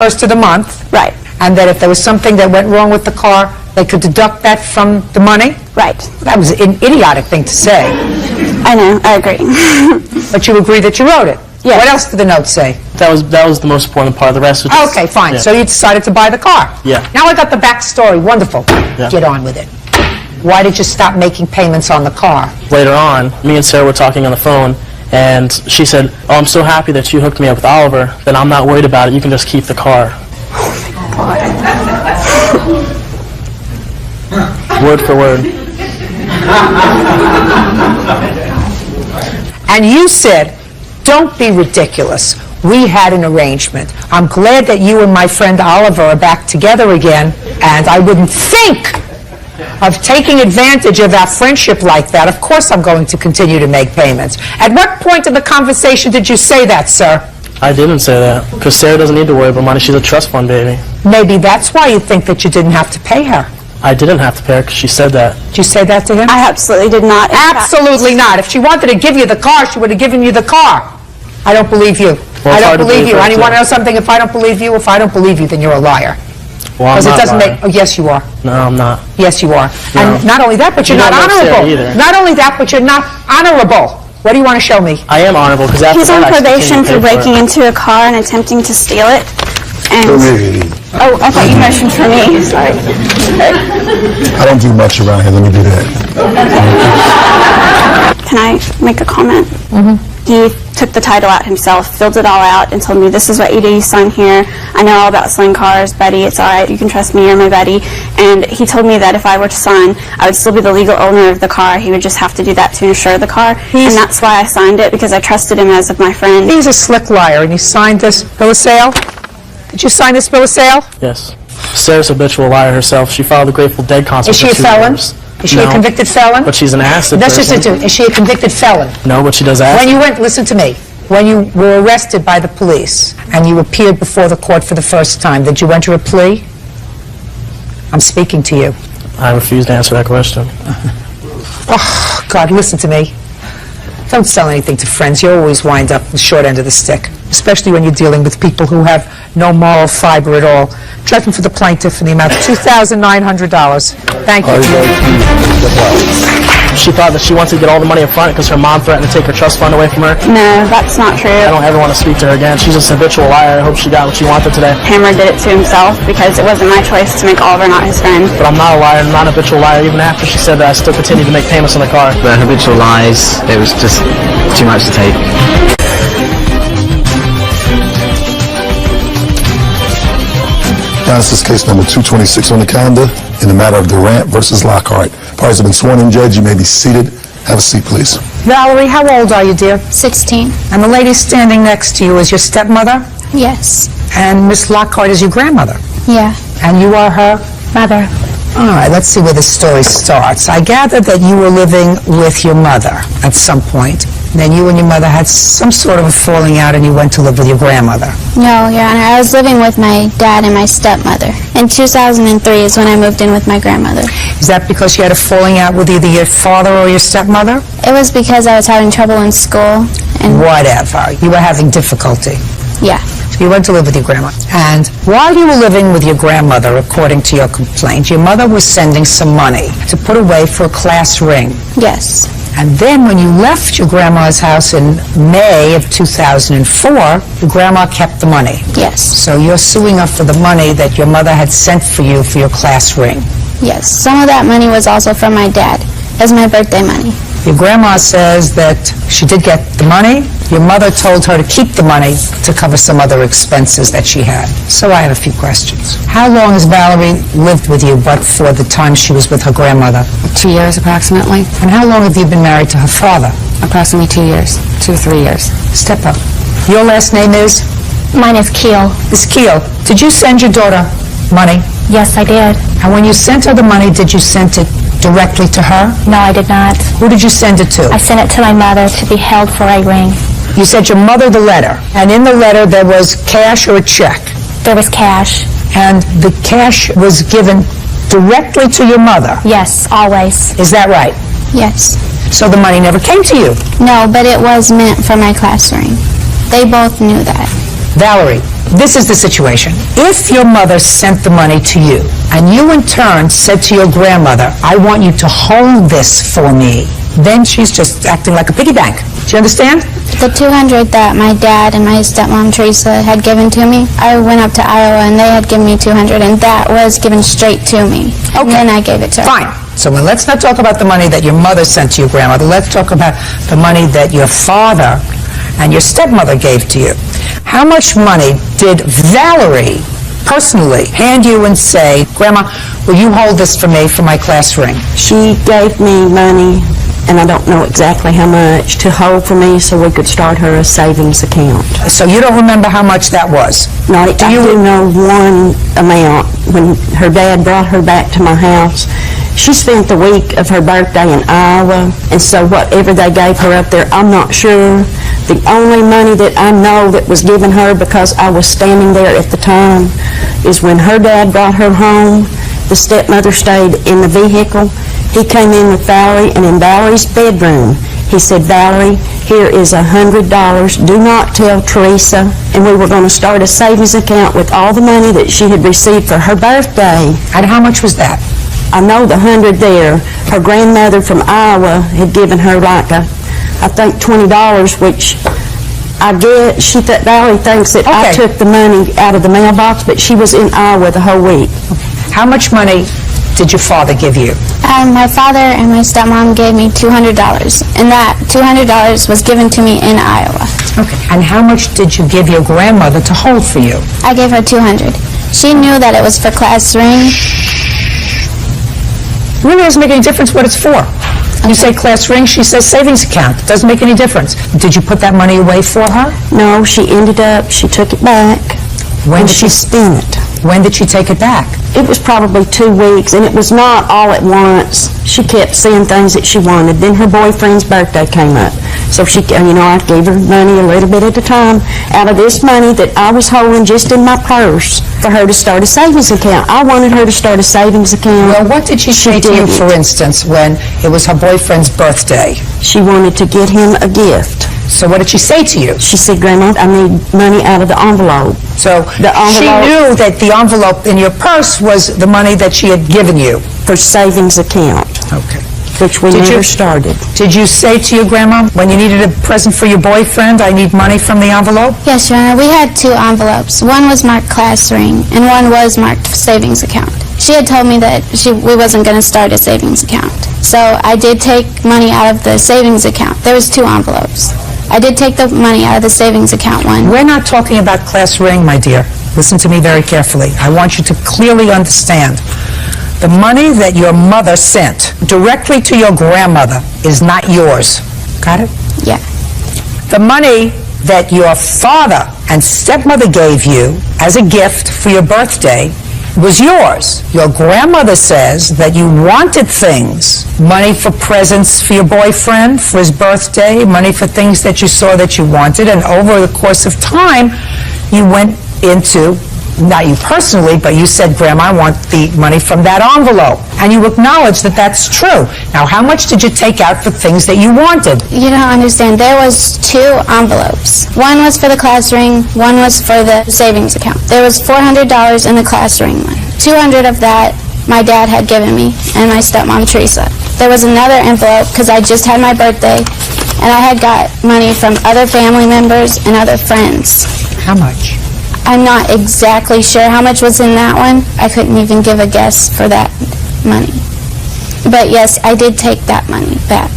first of the month. Right. And that if there was something that went wrong with the car, they could deduct that from the money? Right. That was an idiotic thing to say. I know, I agree. But you agree that you wrote it? Yes. What else did the note say? That was the most important part. The rest was just, Okay, fine. yeah. So you decided to buy the car? Yeah. Now I got the backstory. Wonderful. Yeah. Get on with it. Why did you stop making payments on the car? Later on, me and Sarah were talking on the phone, and she said, "Oh, I'm so happy that you hooked me up with Oliver, that I'm not worried about it. You can just keep the car." Word for word. And you said, don't be ridiculous. We had an arrangement. I'm glad that you and my friend Oliver are back together again, and I wouldn't think of taking advantage of our friendship like that. Of course I'm going to continue to make payments. At what point in the conversation did you say that, sir? I didn't say that, because Sarah doesn't need to worry about money. She's a trust fund baby. Maybe that's why you think that you didn't have to pay her. I didn't have to pay her because she said that. Did you say that to him? I absolutely did not. Absolutely not. If she wanted to give you the car, she would have given you the car. I don't believe you. Well, I don't believe you. her, And you too. want to know something? If I don't believe you, then you're a liar. Well, I'm Because it not doesn't lying. make... Oh, yes, you are. No, I'm not. Yes, you are. No. And not only that, but you're You not don't know Sarah honorable. either. Not only that, but you're not honorable. What do you want to show me? I am honorable because after He's on that, I probation for continued to pay breaking into a car and attempting to steal it. And oh, I thought you motioned for me. Sorry. I don't do much around here. Let me do that. Can I make a comment? He took the title out himself, filled it all out, and told me, "This is what you do. You sign here. I know all about selling cars, Betty. It's all right. You can trust me. You're my buddy." And he told me that if I were to sign, I would still be the legal owner of the car. He would just have to do that to insure the car. And that's why I signed it, because I trusted him as of my friend. He's a slick liar, and he signed this bill of sale. Did you sign this bill of sale? Yes. Sarah's a habitual liar herself. She filed a Grateful Dead concert. Is she a for 2 felon? years. Is she a No, convicted felon? But she's an acid That's person. just Is she a convicted felon? No, but she does acid. When you went, listen to me, when you were arrested by the police and you appeared before the court for the first time, did you enter a plea? I'm speaking to you. I refuse to answer that question. Oh, God, listen to me. Don't sell anything to friends. You always wind up the short end of the stick, especially when you're dealing with people who have no moral fiber at all. Judgment for the plaintiff in the amount of $2,900. Thank you. She thought that she wanted to get all the money up front because her mom threatened to take her trust fund away from her. No, that's not true. I don't ever want to speak to her again. She's just a habitual liar. I hope she got what she wanted today. Hammer did it to himself because it wasn't my choice to make Oliver not his friend. But I'm not a liar. I'm not a habitual liar. Even after she said that, I still continued to make payments on the car. The habitual lies, it was just too much to take. Now, this is case number 226 on the calendar in the matter of Durant versus Lockhart. Parties have been sworn in, Judge. You may be seated. Have a seat, please. Valerie, how old are you, dear? 16. And the lady standing next to you is your stepmother? Yes. And Miss Lockhart is your grandmother? Yeah. And you are her? Mother. All right, let's see where this story starts. I gather that you were living with your mother at some point. Then you and your mother had some sort of a falling out and you went to live with your grandmother. No, Your Honor. I was living with my dad and my stepmother. In 2003 is when I moved in with my grandmother. Is that because you had a falling out with either your father or your stepmother? It was because I was having trouble in school. And Whatever. You were having difficulty. yeah. So you went to live with your grandma. And while you were living with your grandmother, according to your complaint, your mother was sending some money to put away for a class ring. Yes. And then when you left your grandma's house in May of 2004, your grandma kept the money. Yes. So you're suing her for the money that your mother had sent for you for your class ring. Yes. Some of that money was also from my dad. It was my birthday money. Your grandma says that she did get the money. Your mother told her to keep the money to cover some other expenses that she had. So I have a few questions. How long has Valerie lived with you but for the time she was with her grandmother? 2 years approximately. And how long have you been married to her father? Approximately 2 years. 2 or 3 years. Step up. Your last name is? Mine is Keel. Miss Keel. Did you send your daughter money? Yes, I did. And when you sent her the money, did you send it directly to her? No, I did not. Who did you send it to? I sent it to my mother to be held for a ring. You sent your mother the letter, and in the letter there was cash or a check, There was cash. and the cash was given directly to your mother. Yes, always. Is that right? Yes. So the money never came to you. No, but it was meant for my class ring. They both knew that. Valerie, This is the situation. If your mother sent the money to you, and you in turn said to your grandmother, I want you to hold this for me, then she's just acting like a piggy bank. Do you understand? The 200 that my dad and my stepmom Teresa had given to me, I went up to Iowa and they had given me 200, and that was given straight to me. And then I gave it to her. Fine. So let's not talk about the money that your mother sent to your grandmother. Let's talk about the money that your father and your stepmother gave to you. How much money did Valerie personally hand you and say, Grandma, will you hold this for me for my class ring? She gave me money, and I don't know exactly how much, to hold for me so we could start her a savings account. So you don't remember how much that was? No, I do know one amount. When her dad brought her back to my house, she spent the week of her birthday in Iowa, and so whatever they gave her up there, I'm not sure. The only money that I know that was given her, because I was standing there at the time, is when her dad brought her home. The stepmother stayed in the vehicle. He came in with Valerie, and in Valerie's bedroom, he said, Valerie, here is $100. Do not tell Teresa. And we were going to start a savings account with all the money that she had received for her birthday. And how much was that? I know the 100 there. Her grandmother from Iowa had given her like I think $20, which I get. Valerie thinks that I took the money out of the mailbox, but she was in Iowa the whole week. How much money did your father give you? My father and my stepmom gave me $200, and that $200 was given to me in Iowa. Okay. And how much did you give your grandmother to hold for you? I gave her 200. She knew that it was for class ring. It really doesn't make any difference what it's for. You say class ring, she says savings account. It doesn't make any difference. Did you put that money away for her? No, she took it back. When did she spent it? When did she take it back? It was probably 2 weeks, and it was not all at once. She kept seeing things that she wanted. Then her boyfriend's birthday came up. So she, I gave her money a little bit at a time out of this money that I was holding just in my purse for her to start a savings account. I wanted her to start a savings account. Well, what did she say to you, for instance, when it was her boyfriend's birthday? She wanted to get him a gift. So what did she say to you? She said, Grandma, I need money out of the envelope. So she knew that the envelope in your purse was the money that she had given you. For savings account. Okay. Which we never started. Did you say to your grandma, when you needed a present for your boyfriend, I need money from the envelope? Yes, Your Honor. We had 2 envelopes. One was marked class ring, and one was marked savings account. She had told me that we wasn't going to start a savings account. So I did take money out of the savings account. There was 2 envelopes. I did take the money out of the savings account one. We're not talking about class ring, my dear. Listen to me very carefully. I want you to clearly understand. The money that your mother sent directly to your grandmother is not yours. Got it? Yeah. The money that your father and stepmother gave you as a gift for your birthday was yours. Your grandmother says that you wanted things, money for presents for your boyfriend for his birthday, money for things that you saw that you wanted, and over the course of time, you went into, not you personally, but you said, Grandma, I want the money from that envelope. And you acknowledge that that's true. Now, how much did you take out for things that you wanted? You don't understand. There was 2 envelopes. One was for the class ring, one was for the savings account. There was $400 in the class ring one. 200 of that my dad had given me, and my stepmom Teresa. There was another envelope because I just had my birthday, and I had got money from other family members and other friends. How much? I'm not exactly sure how much was in that one. I couldn't even give a guess for that money. But yes, I did take that money back.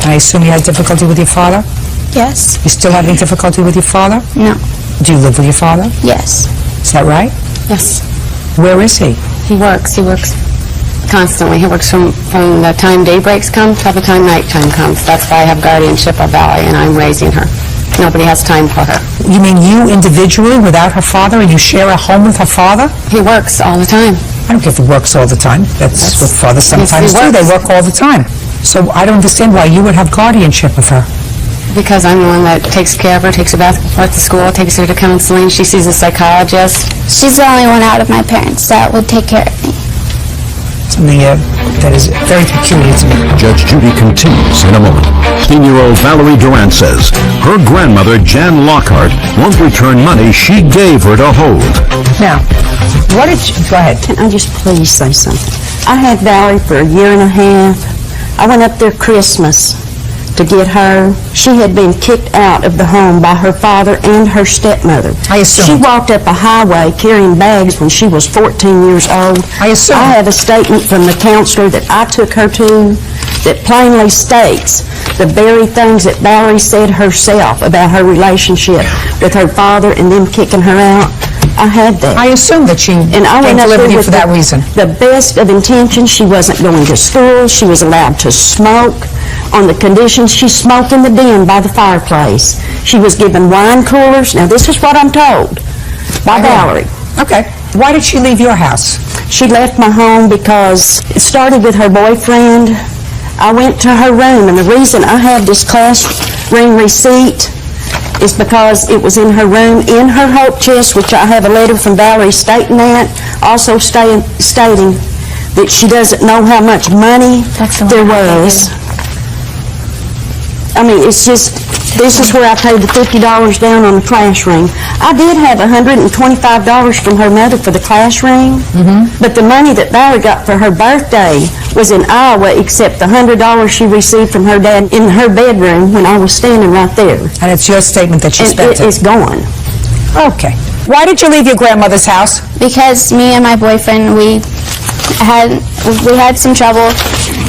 I assume you had difficulty with your father? Yes. You still having difficulty with your father? No. Do you live with your father? Yes. Is that right? Yes. Where is he? He works constantly. He works from the time day breaks come till the time nighttime comes. That's why I have guardianship of Valley, and I'm raising her. Nobody has time for her. You mean you individually without her father, and you share a home with her father? He works all the time. I don't care if he works all the time. That's what fathers sometimes do. They work all the time. So I don't understand why you would have guardianship of her. Because I'm the one that takes care of her, takes her back and forth to school, takes her to counseling. She sees a psychologist. She's the only one out of my parents that would take care of me. something that is very peculiar to me. Judge Judy continues in a moment. 16-year-old Valerie Durant says her grandmother, Jan Lockhart, won't return money she gave her to hold. Now, what did you... Go ahead. Can I just please say something? I had Valerie for a year and a half. I went up there Christmas to get her. She had been kicked out of the home by her father and her stepmother. I assume. She walked up a highway carrying bags when she was 14 years old. I assume. I have a statement from the counselor that I took her to that plainly states the very things that Valerie said herself about her relationship with her father and them kicking her out. I had that. I assume that she And I went came to up live there with you with for that reason. the best of intentions. She wasn't going to school. She was allowed to smoke on the conditions she smoked in the den by the fireplace. She was given wine coolers. Now, this is what I'm told by Valerie. Okay. Why did she leave your house? She left my home because it started with her boyfriend. I went to her room, and the reason I have this class ring receipt is because it was in her room, in her hope chest, which I have a letter from Valerie stating that, also stating that she doesn't know how much money there was. I mean, it's just, this is where I paid the $50 down on the class ring. I did have $125 from her mother for the class ring, but the money that Valerie got for her birthday was in Iowa, except the $100 she received from her dad in her bedroom when I was standing right there. And it's your statement that she And spent it. it's gone. Okay. Why did you leave your grandmother's house? Because me and my boyfriend, we had some trouble,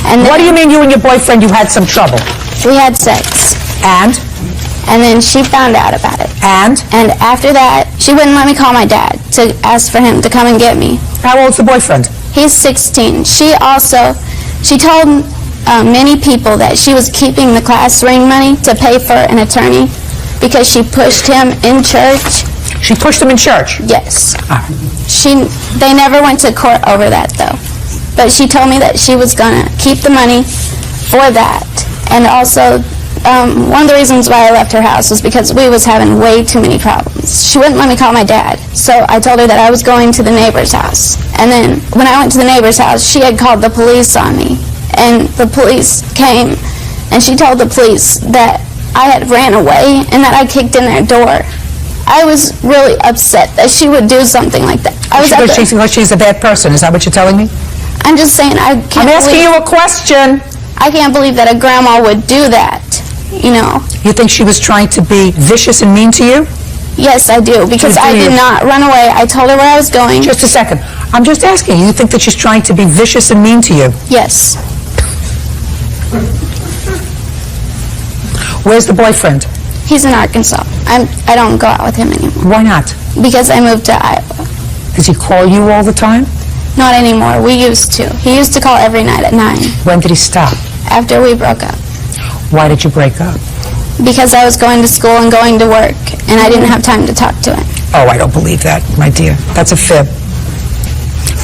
and What do you mean you and your boyfriend, you had some trouble? we had sex. And? And then she found out about it. And? And after that, she wouldn't let me call my dad to ask for him to come and get me. How old's the boyfriend? He's 16. She told many people that she was keeping the class ring money to pay for an attorney because she pushed him in church. She pushed him in church? Yes. They never went to court over that, though. But she told me that she was going to keep the money for that. And also, one of the reasons why I left her house was because we was having way too many problems. She wouldn't let me call my dad. So I told her that I was going to the neighbor's house. And then when I went to the neighbor's house, she had called the police on me. And the police came, and she told the police that I had ran away and that I kicked in their door. I was really upset that she would do something like that. She's a bad person. Is that what you're telling me? I'm just saying, I'm asking you a question. I can't believe that a grandma would do that, you know. You think she was trying to be vicious and mean to you? Yes, I do, because I did not run away. I told her where I was going. Just a second. I'm just asking you. You think that she's trying to be vicious and mean to you? Yes. Where's the boyfriend? He's in Arkansas. I don't go out with him anymore. Why not? Because I moved to Iowa. Does he call you all the time? Not anymore. We used to. He used to call every night at 9. When did he stop? After we broke up. Why did you break up? Because I was going to school and going to work, and I didn't have time to talk to him. Oh, I don't believe that, my dear. That's a fib.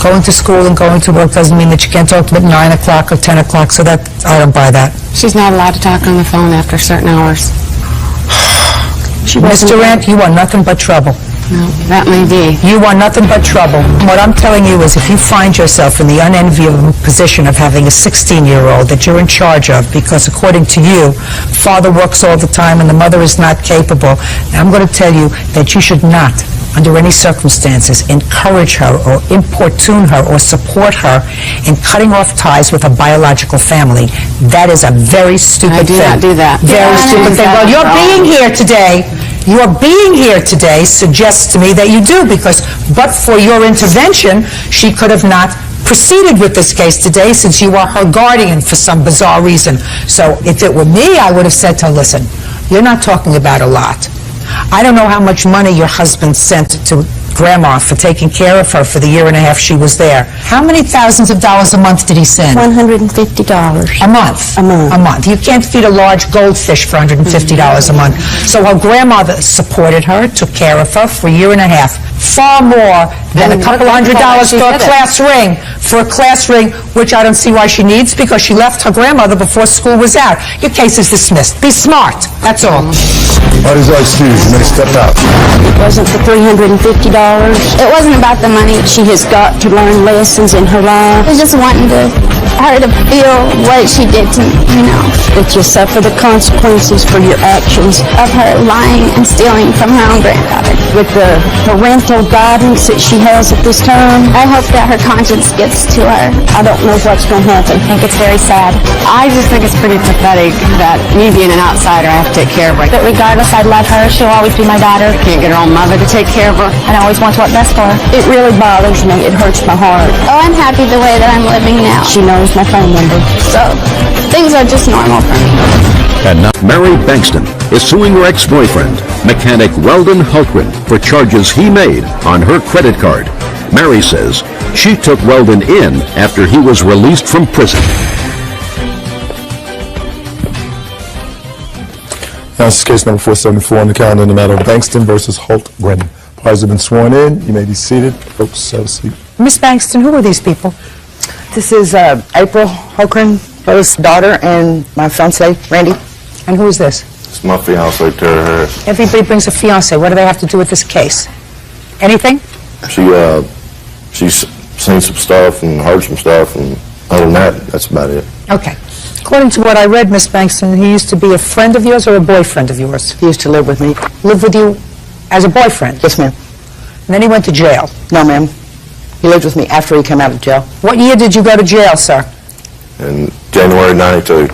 Going to school and going to work doesn't mean that you can't talk to him at 9 o'clock or 10 o'clock, so that, I don't buy that. She's not allowed to talk on the phone after certain hours. Miss Durant, you are nothing but trouble. No, that may be. You are nothing but trouble. What I'm telling you is if you find yourself in the unenviable position of having a 16-year-old that you're in charge of because according to you, father works all the time and the mother is not capable, I'm going to tell you that you should not, under any circumstances, encourage her or importune her or support her in cutting off ties with a biological family. That is a very stupid thing. I do not do that. Very stupid thing. Well, your being here today suggests to me that you do, because but for your intervention, she could have not proceeded with this case today since you are her guardian for some bizarre reason. So if it were me, I would have said to her, listen, you're not talking about a lot. I don't know how much money your husband sent to Grandma for taking care of her for the year and a half she was there. How many thousands of dollars a month did he send? $150. A month? A month. A month. You can't feed a large goldfish for $150 a month. So her grandmother supported her, took care of her for a year and a half. far more than a couple $100 for a class ring. For a class ring, which I don't see why she needs, because she left her grandmother before school was out. Your case is dismissed. Be smart. That's all. Parties are excused. You may step out. It wasn't for $350. It wasn't about the money. She has got to learn lessons in her life. I was just wanting her to feel what she did to me, you know, That you suffer the consequences for your actions. of her lying and stealing from her own granddaughter. With the parental guidance that she has at this time, I hope that her conscience gets to her. I don't know what's going to happen. I think it's very sad. I just think it's pretty pathetic that me being an outsider, I have to take care of her. But regardless, I love her. She'll always be my daughter. Can't get her own mother to take care of her. And I always want what's best for her. It really bothers me. It hurts my heart. Oh, I'm happy the way that I'm living now. She knows my phone number. So, things are just normal for me. And now, Mary Bankston is suing her ex-boyfriend, mechanic Weldon Hultgren, for charges he made on her credit card. Mary says she took Weldon in after he was released from prison. Now, this is case number 474 on the calendar in the matter of Bankston versus Hultgren. Parties have been sworn in. You may be seated. Folks, have a seat. Miss Bankston, who are these people? This is April Holgren, Lois' daughter, and my fiance, Randy. And who is this? It's my fiance, Tara Harris. Everybody brings a fiancé. What do they have to do with this case? Anything? She's seen some stuff and heard some stuff, and other than that, that's about it. Okay. According to what I read, Miss Bankston, he used to be a friend of yours or a boyfriend of yours? He used to live with me. Lived with you as a boyfriend? Yes, ma'am. And then he went to jail? No, ma'am. He lived with me after he came out of jail. What year did you go to jail, sir? In January '92,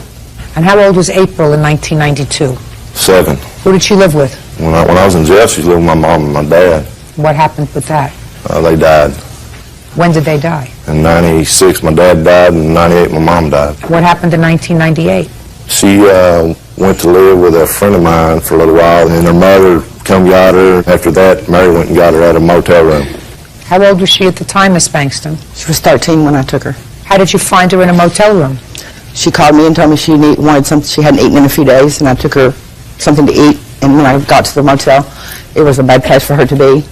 And how old was April in 1992? 7. Who did she live with? When I was in jail, she lived with my mom and my dad. What happened with that? They died. When did they die? In '96, my dad died, and in '98, my mom died. What happened in 1998? She went to live with a friend of mine for a little while, and her mother come got her. After that, Mary went and got her out of a motel room. How old was she at the time, Miss Bankston? She was 13 when I took her. How did you find her in a motel room? She called me and told me she wanted something she hadn't eaten in a few days, and I took her something to eat. And when I got to the motel, it was a bad place for her to be,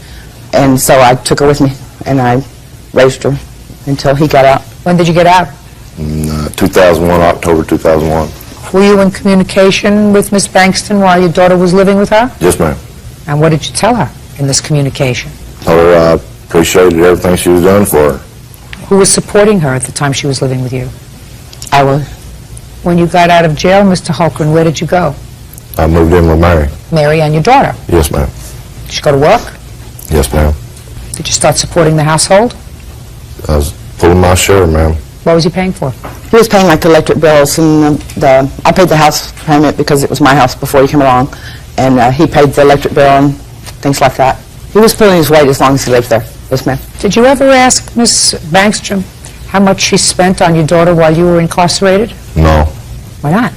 and so I took her with me, and I raised her until he got out. When did you get out? In 2001, October 2001. Were you in communication with Miss Bankston while your daughter was living with her? Yes, ma'am. And what did you tell her in this communication? Told her I appreciated everything she was doing for her. Who was supporting her at the time she was living with you? I was. When you got out of jail, Mr. Holgren, where did you go? I moved in with Mary. Mary and your daughter. Yes, ma'am. Did you go to work? Yes, ma'am. Did you start supporting the household? I was pulling my share, ma'am. What was he paying for? He was paying like the electric bills, and I paid the house payment because it was my house before he came along, and he paid the electric bill and things like that. He was pulling his weight as long as he lived there. Yes, ma'am. Did you ever ask Miss Bankstrom how much she spent on your daughter while you were incarcerated? No. Why not?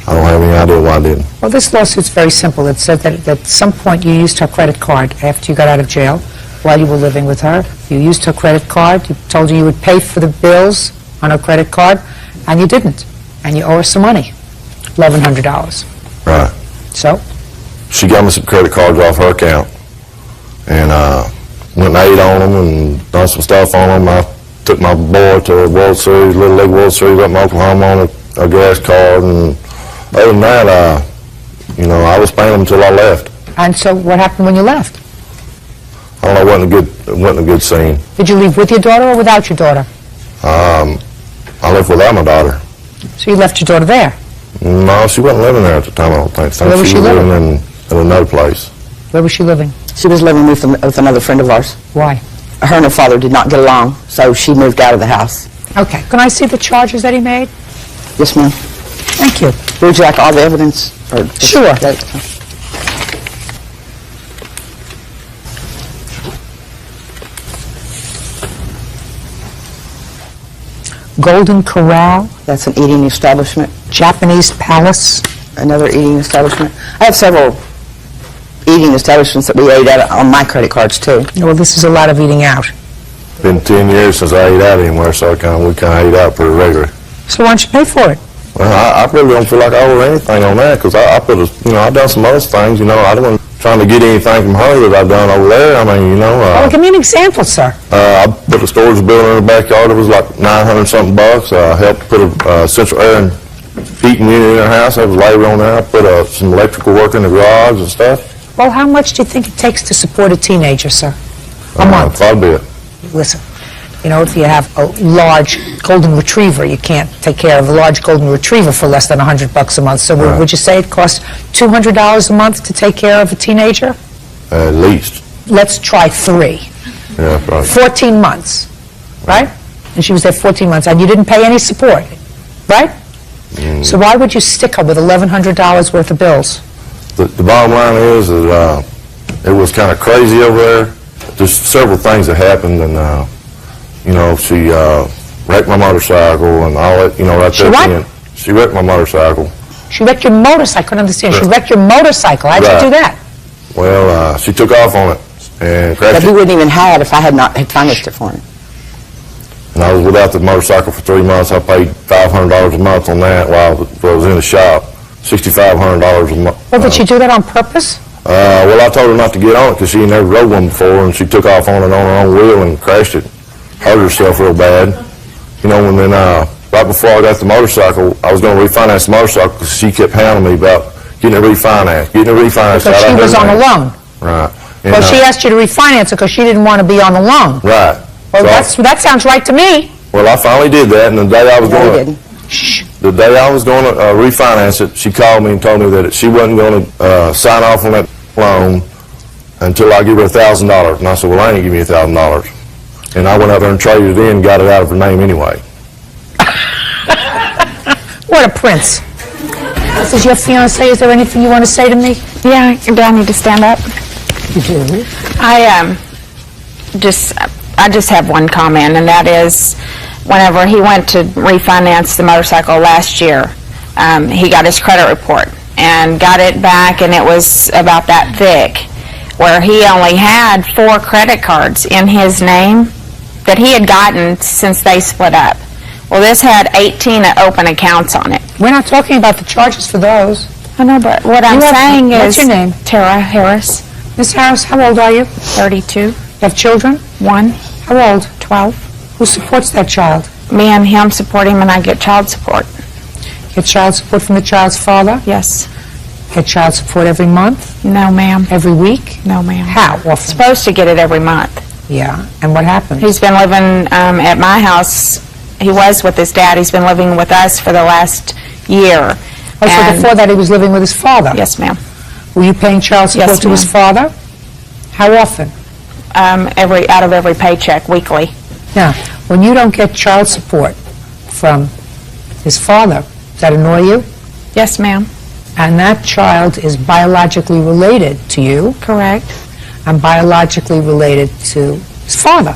I don't have any idea why I didn't. Well, this lawsuit's very simple. It said that at some point you used her credit card after you got out of jail while you were living with her. You used her credit card. You told her you would pay for the bills on her credit card, and you didn't. And you owe her some money, $1,100. Right. So? She got me some credit cards off her account, and went and ate on them and done some stuff on them. I took my boy to the World Series, Little League World Series up in Oklahoma on a gas card, and other than that, I was paying them until I left. And so what happened when you left? I don't know, it wasn't a good scene. Did you leave with your daughter or without your daughter? I left without my daughter. So you left your daughter there? No, she wasn't living there at the time, I don't think. Where was she living? In another place. Where was she living? She was living with another friend of ours. Why? Her and her father did not get along, so she moved out of the house. Okay. Can I see the charges that he made? Yes, ma'am. Thank you. Would you like all the evidence? Or just Sure. Golden Corral, That's an eating establishment. Japanese Palace. Another eating establishment. I have several eating establishments that we ate at on my credit cards, too. Well, this is a lot of eating out. Been 10 years since I ate out anywhere, so we kind of ate out pretty regularly. So why don't you pay for it? Well, I really don't feel like I owe anything on that, because I done some other things, I don't want trying to get anything from her that I've done over there. I mean, you know. Well, give me an example, sir. I put a storage building in the backyard. It was like $900-something bucks. I helped put a central air and heating unit in her house. I was labor on there. I put some electrical work in the garage and stuff. Well, how much do you think it takes to support a teenager, sir? A month? Quite a bit. Listen, you know, if you have a large golden retriever, you can't take care of a large golden retriever for less than $100 a month. So would you say it costs $200 a month to take care of a teenager? At least. Let's try 3. Yeah, probably. 14 months, right? And she was there 14 months, and you didn't pay any support, right? So why would you stick her with $1,100 worth of bills? The bottom line is that it was kind of crazy over there. There's several things that happened, and you know, she wrecked my motorcycle and all that. You know, right there at the end. She wrecked my motorcycle. She wrecked your motorcycle. I couldn't understand. She wrecked your motorcycle. How'd you do that? Well, she took off on it and crashed That he it. wouldn't even have if I had not had financed it for him. And I was without the motorcycle for 3 months. I paid $500 a month on that while I was in the shop. $6,500 a month. Well, did she do that on purpose? Well, I told her not to get on it because she never rode one before, and she took off on it on her own wheel and crashed it. Hurt herself real bad. You know, and then right before I got the motorcycle, I was going to refinance the motorcycle because she kept hounding me about getting it refinanced, Because she was on a loan. Right. And, Well, she asked you to refinance it because she didn't want to be on the loan. Right. Well, So that sounds right to me. Well, I finally did that, and the day I was No, he going didn't. the day I was going to refinance it, she called me and told me that she wasn't going to sign off on that loan until I give her $1,000. And I said, well, I ain't give me $1,000. And I went out there and traded it in and got it out of her name anyway. What a prince. This is your fiancé. Is there anything you want to say to me? Yeah, do I need to stand up? You do. I just have one comment, and that is whenever he went to refinance the motorcycle last year, he got his credit report and got it back, and it was about that thick, where he only had 4 credit cards in his name that he had gotten since they split up. Well, this had 18 open accounts on it. We're not talking about the charges for those. I know, but what I'm saying is... What's your name? Tara Harris. Miss Harris, how old are you? 32. You have children? 1. How old? 12. Who supports that child? Me and him support him, and I get child support. Get child support from the child's father? Yes. Get child support every month? No, ma'am. Every week? No, ma'am. How often? Supposed to get it every month. Yeah, and what happened? He's been living at my house. He was with his dad. He's been living with us for the last year. Oh, so before that he was living with his father? Yes, ma'am. Were you paying child support Yes, to his father? How often? Out of every paycheck, weekly. Now, when you don't get child support from his father, does that annoy you? Yes, ma'am. And that child is biologically related to you. Correct. And biologically related to his father.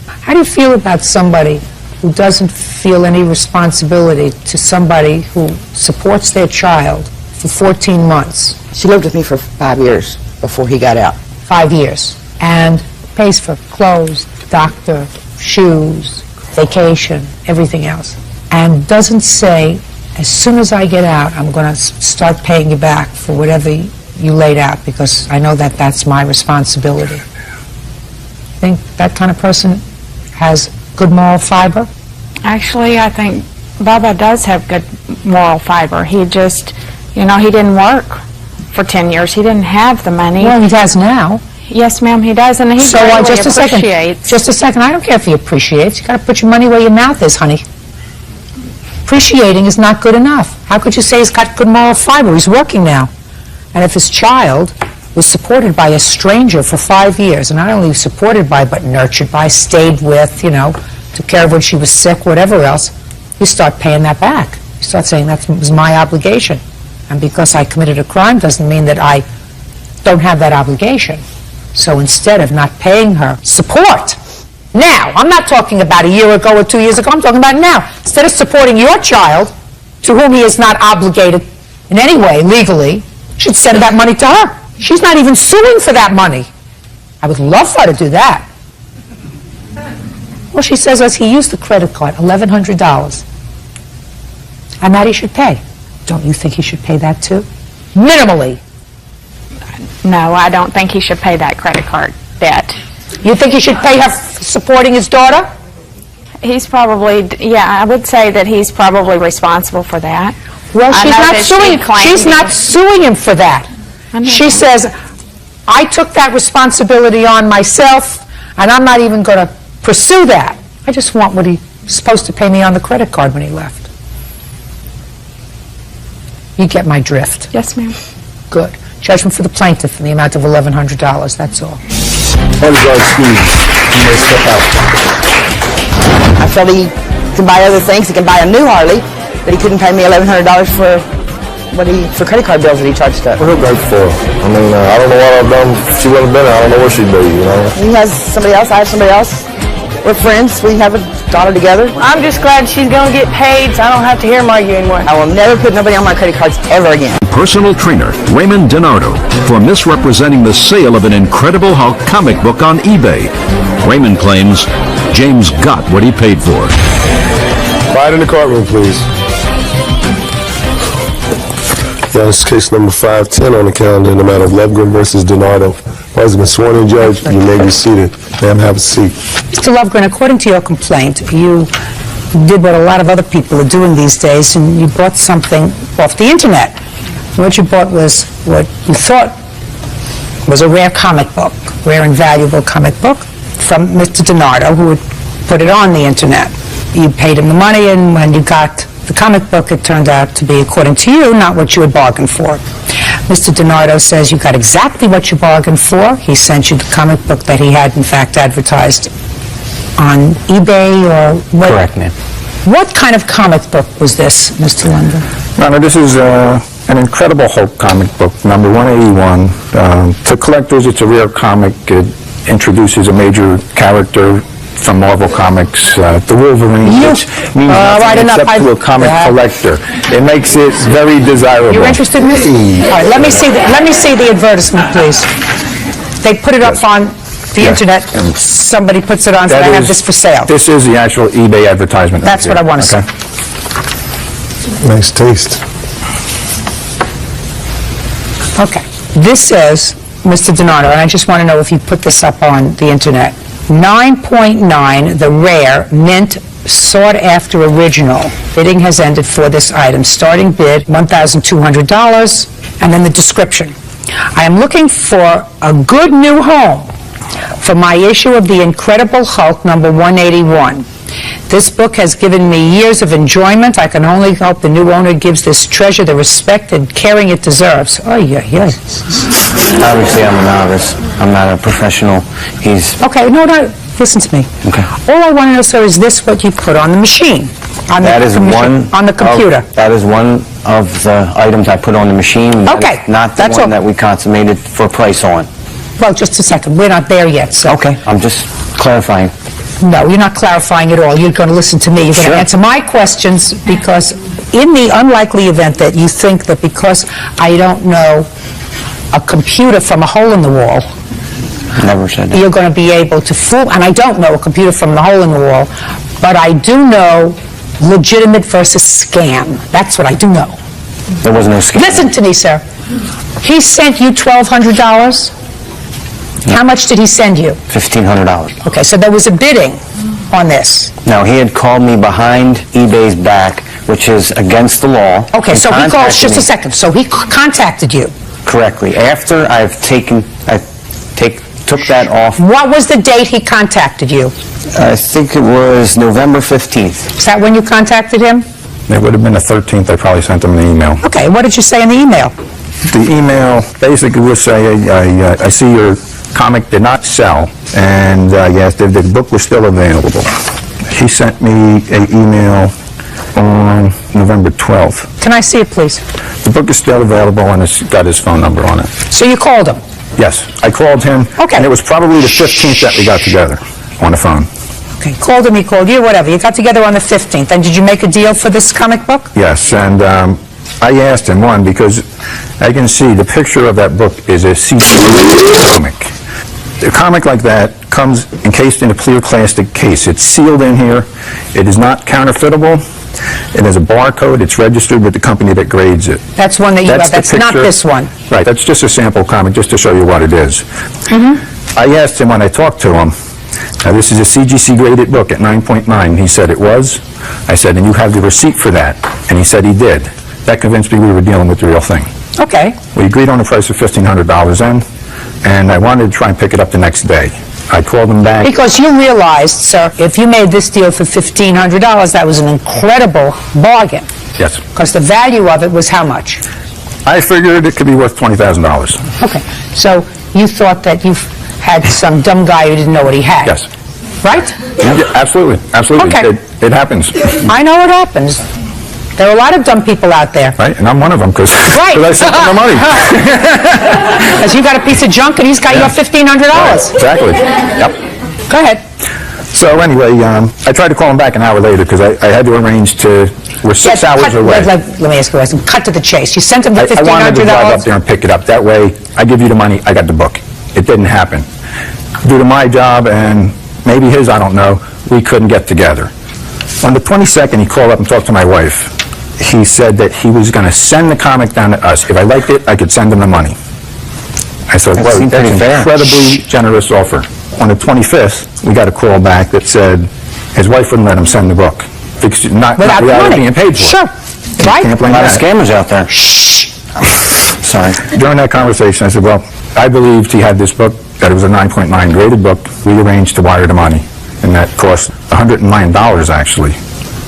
How do you feel about somebody who doesn't feel any responsibility to somebody who supports their child for 14 months? She lived with me for 5 years before he got out. 5 years. And pays for clothes, doctor, shoes, vacation, everything else. And doesn't say, as soon as I get out, I'm going to start paying you back for whatever you laid out, because I know that that's my responsibility. Think that kind of person has good moral fiber? Actually, I think Bubba does have good moral fiber. He just, he didn't work for 10 years. He didn't have the money. Well, he does now. Yes, ma'am, he does, and he really just a second. appreciates. Just a second. I don't care if he appreciates. You got to put your money where your mouth is, honey. Appreciating is not good enough. How could you say he's got good moral fiber? He's working now. And if his child was supported by a stranger for 5 years, and not only supported by, but nurtured by, stayed with, took care of when she was sick, whatever else, you start paying that back. You start saying that was my obligation. And because I committed a crime doesn't mean that I don't have that obligation. So instead of not paying her support, now, I'm not talking about a year ago or 2 years ago, I'm talking about now. Instead of supporting your child, to whom he is not obligated in any way legally, you should send that money to her. She's not even suing for that money. I would love for her to do that. Well, she says as he used the credit card, $1,100, and that he should pay. Don't you think he should pay that too? Minimally. No, I don't think he should pay that credit card debt. You think he should pay her for supporting his daughter? He's probably, yeah, I would say that he's probably responsible for that. Well, I she's know not that she suing. claimed She's not suing him for that. She says, I took that responsibility on myself, and I'm not even going to pursue that. I just want what he's supposed to pay me on the credit card when he left. You get my drift. Yes, ma'am. Good. Judgment for the plaintiff in the amount of $1,100. That's all. I felt he could buy other things. He could buy a new Harley, but he couldn't pay me $1,100 for credit card bills that he charged up. What her grateful for? I mean, I don't know what I've done. If she wouldn't have been here, I don't know where she'd be, you know? He has somebody else. I have somebody else. We're friends. We have a daughter together. I'm just glad she's going to get paid so I don't have to hear him argue anymore. I will never put nobody on my credit cards ever again. Personal trainer Raymond DiNardo for misrepresenting the sale of an Incredible Hulk comic book on eBay. Raymond claims James got what he paid for. Buy it in the courtroom, please. Now, this is case number 510 on the calendar in the matter of Lovegood versus DiNardo. Parties have been sworn in, Judge. You may be seated. Ma'am, have a seat. Mr. Lovegood, according to your complaint, you did what a lot of other people are doing these days, and you bought something off the internet. What you bought was what you thought was a rare comic book, rare and valuable comic book, from Mr. DiNardo, who had put it on the internet. You paid him the money, and when you got the comic book, it turned out to be, according to you, not what you had bargained for. Mr. DiNardo says you got exactly what you bargained for. He sent you the comic book that he had, in fact, advertised on eBay or what? Correct, ma'am. What kind of comic book was this, Mr. London? Your Honor, this is an Incredible Hulk comic book, number 181. To collectors, it's a rare comic. It introduces a major character from Marvel Comics, the Wolverine, which means nothing except to a comic collector. It makes it very desirable. You're interested in this? All right, let me see the advertisement, please. They put it up on the internet. Somebody puts it on, so I have this for sale. This is the actual eBay advertisement. That's what I want to see. Nice taste. Okay. This says, Mr. DiNardo, and I just want to know if you put this up on the internet. 9.9, the rare, mint, sought-after original. Bidding has ended for this item. Starting bid, $1,200, and then the description. I am looking for a good new home for my issue of the Incredible Hulk, number 181. This book has given me years of enjoyment. I can only hope the new owner gives this treasure the respect and caring it deserves. Oh, yeah. Obviously, I'm a novice. I'm not a professional. Okay, no, listen to me. Okay. All I want to know, sir, is this what you put on the machine? On the computer? That is one of the items I put on the machine. Okay. Not the one that we consummated for price on. Well, just a second. We're not there yet, so. Okay, I'm just clarifying. No, you're not clarifying at all. You're going to listen to me. You're going to answer my questions, because in the unlikely event that you think that because I don't know a computer from a hole in the wall, Never said that. you're going to be able to fool, and I don't know a computer from the hole in the wall, but I do know legitimate versus scam. That's what I do know. There was no scam. Listen to me, sir. He sent you $1,200? How much did he send you? $1,500. Okay, so there was a bidding on this. No, he had called me behind eBay's back, which is against the law. Okay, so he called, just a second, so he contacted you. Correctly. After took that off. What was the date he contacted you? I think it was November 15th. Is that when you contacted him? It would have been the 13th. I probably sent him an email. Okay, what did you say in the email? The email basically would say, I see your comic did not sell, and yes, the book was still available. He sent me an email on November 12th. Can I see it, please? The book is still available, and it's got his phone number on it. So you called him? Yes, I called him, and it was probably the 15th that we got together on the phone. Okay, called him, he called you, whatever. You got together on the 15th, and did you make a deal for this comic book? Yes, and I asked him, one, because I can see the picture of that book is a CD comic. A comic like that comes encased in a clear plastic case. It's sealed in here. It is not counterfeitable. It has a barcode. It's registered with the company that grades it. That's one that you got. the That's not picture. this one. Right, that's just a sample comic, just to show you what it is. I asked him when I talked to him, now this is a CGC graded book at 9.9. He said it was. I said, and you have the receipt for that? And he said he did. That convinced me we were dealing with the real thing. Okay. We agreed on a price of $1,500 then, and I wanted to try and pick it up the next day. I called him back. Because you realized, sir, if you made this deal for $1,500, that was an incredible bargain. Yes. Because the value of it was how much? I figured it could be worth $20,000. Okay. So you thought that you had some dumb guy who didn't know what he had. Yes. Right? Yeah, absolutely. Absolutely. Okay. It happens. I know it happens. There are a lot of dumb people out there. Right? And I'm one of them because Right. I sent him the money. Because you got a piece of junk and he's got your $1,500. Exactly. Yep. Go ahead. So anyway, I tried to call him back an hour later because I had to arrange to, we're 6 hours away. Let me ask you a question. Cut to the chase. You sent him the $1,500. I wanted to drive up there and pick it up. That way, I give you the money, I got the book. It didn't happen. Due to my job and maybe his, I don't know, we couldn't get together. On the 22nd, he called up and talked to my wife. He said that he was going to send the comic down to us. If I liked it, I could send him the money. I said, well, that's an incredibly generous offer. On the 25th, we got a call back that said his wife wouldn't let him send the book. Because not Without without money. it being paid for. Sure. Right? Can't blame A lot of that. scammers out there. Sorry. During that conversation, I said, well, I believed he had this book, that it was a 9.9 graded book. We arranged to wire the money, and that cost $109 actually,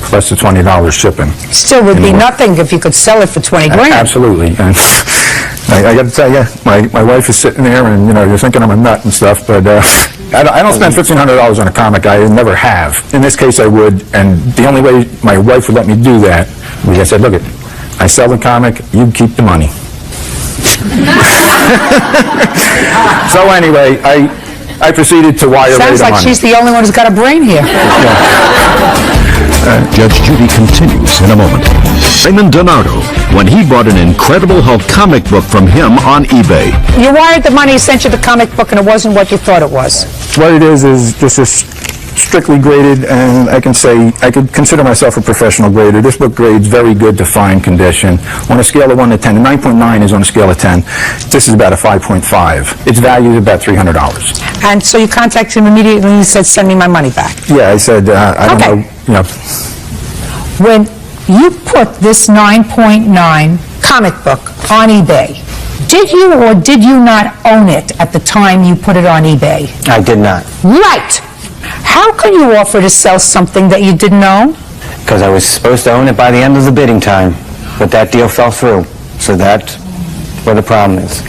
plus the $20 shipping. Still would be nothing if you could sell it for 20 grand. Absolutely. And I got to tell you, my wife is sitting there, and you're thinking I'm a nut and stuff, but I don't spend $1,500 on a comic. I never have. In this case, I would, and the only way my wife would let me do that was I said, look, I sell the comic, you keep the money. So anyway, I proceeded to wire Sounds the like money. she's the only one who's got a brain here. Judge Judy continues in a moment. Raymond Donardo, when he bought an Incredible Hulk comic book from him on eBay. You wired the money, sent you the comic book, and it wasn't what you thought it was. What it is just a strictly graded, and I could consider myself a professional grader. This book grades very good to fine condition. On a scale of 1 to 10, the 9.9 is on a scale of 10. This is about a 5.5. Its value is about $300. And so you contacted him immediately and he said, send me my money back. Yeah, I said, I don't Okay. know, When you put this 9.9 comic book on eBay, did you or did you not own it at the time you put it on eBay? I did not, Right. How can you offer to sell something that you didn't own? because I was supposed to own it by the end of the bidding time, but that deal fell through. So that's where the problem is.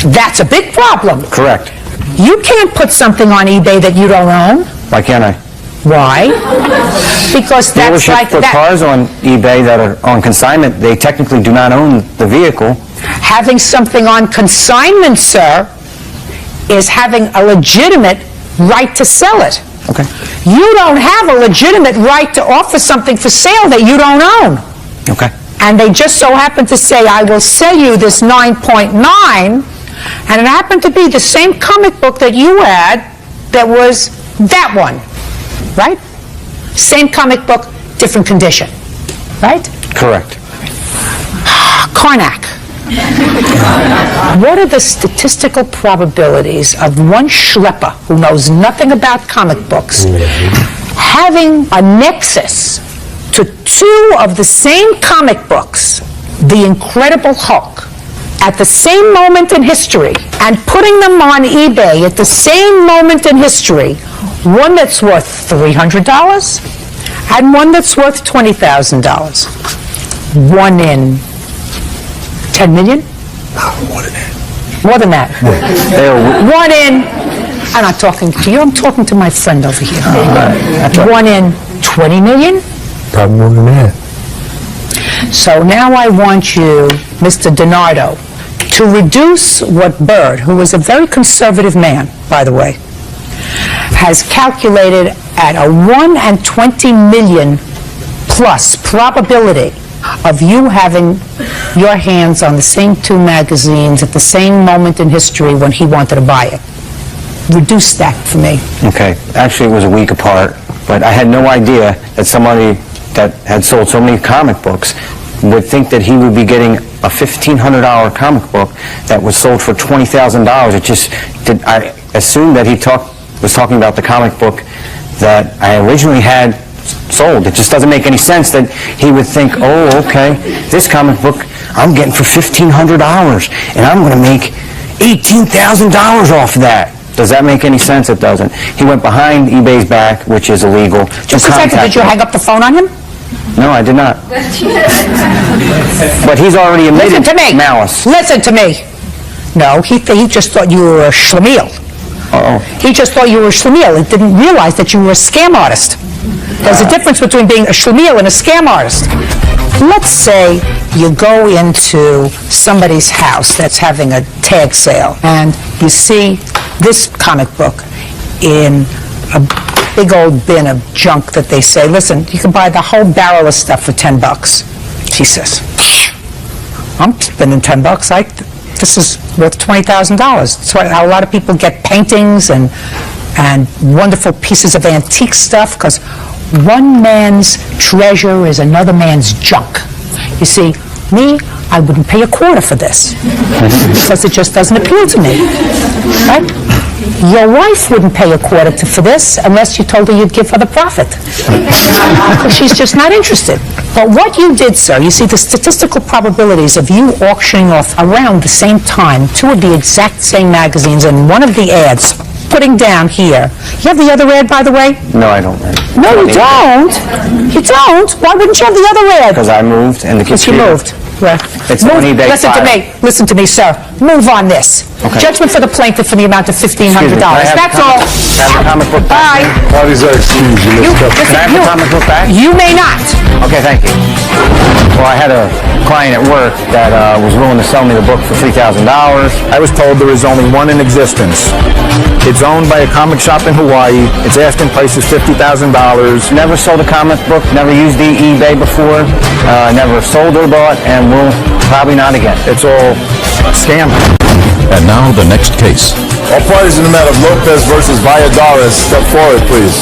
That's a big problem. Correct. You can't put something on eBay that you don't own. Why can't I? Why? Because that's Dealerships like put that. cars on eBay that are on consignment. They technically do not own the vehicle. Having something on consignment, sir, is having a legitimate right to sell it. Okay. You don't have a legitimate right to offer something for sale that you don't own. Okay. And they just so happened to say, I will sell you this 9.9, and it happened to be the same comic book that you had that was that one, right? Same comic book, different condition, right? Correct. Karnak. What are the statistical probabilities of one schlepper who knows nothing about comic books having a nexus to two of the same comic books, The Incredible Hulk, at the same moment in history, and putting them on eBay at the same moment in history, one that's worth $300 and one that's worth $20,000? One in 10 million? More than that. More than that. They are, One in, I'm not talking to you, I'm talking to my friend over here. One in 20 million? Probably more than that. So now I want you, Mr. Donardo, to reduce what Bird, who was a very conservative man, by the way, has calculated at a 1 in 20 million plus probability of you having your hands on the same two magazines at the same moment in history when he wanted to buy it. Reduce that for me. okay. Actually, it was a week apart, but I had no idea that somebody that had sold so many comic books would think that he would be getting a $1,500 comic book that was sold for $20,000. It just did. I assumed that he was talking about the comic book that I originally had sold. It just doesn't make any sense that he would think, oh, okay, this comic book I'm getting for $1,500, and I'm going to make $18,000 off of that. Does that make any sense? It doesn't. He went behind eBay's back, which is illegal. Just a second, did you hang up the phone on him? No, I did not. But he's already admitted malice. Listen to me. No, he just thought you were a schlemiel. Uh-oh. He just thought you were a schlemiel. He didn't realize that you were a scam artist. There's a difference between being a schlemiel and a scam artist. Let's say you go into somebody's house that's having a tag sale, and you see this comic book in a big old bin of junk that they say, listen, you can buy the whole barrel of stuff for $10. He says, I'm spending $10. This is worth $20,000. That's why a lot of people get paintings and wonderful pieces of antique stuff, because one man's treasure is another man's junk. You see, me, I wouldn't pay a quarter for this because it just doesn't appeal to me. Right? Your wife wouldn't pay a quarter for this unless you told her you'd give her the profit. She's just not interested. But what you did, sir, you see the statistical probabilities of you auctioning off around the same time two of the exact same magazines and one of the ads, putting down here. You have the other ad, by the way? No, I don't. No, you don't. You don't? Why wouldn't you have the other ad? Because I moved and the Because you moved. Right. It's on eBay. Listen to me, sir. Move on this. Okay. Judgment for the plaintiff for the amount of $1,500. That's all. Can I have the comic book back? Bye. Parties are excused. You missed up. Can I have the comic book back? You may not. Okay, thank you. Well, I had a client at work that was willing to sell me the book for $3,000. I was told there is only one in existence. It's owned by a comic shop in Hawaii. Its asking price is $50,000. Never sold a comic book, never used the eBay before, never sold or bought, and will probably not again. It's all scam. And now the next case. All parties in the matter of Lopez versus Valladares, step forward, please.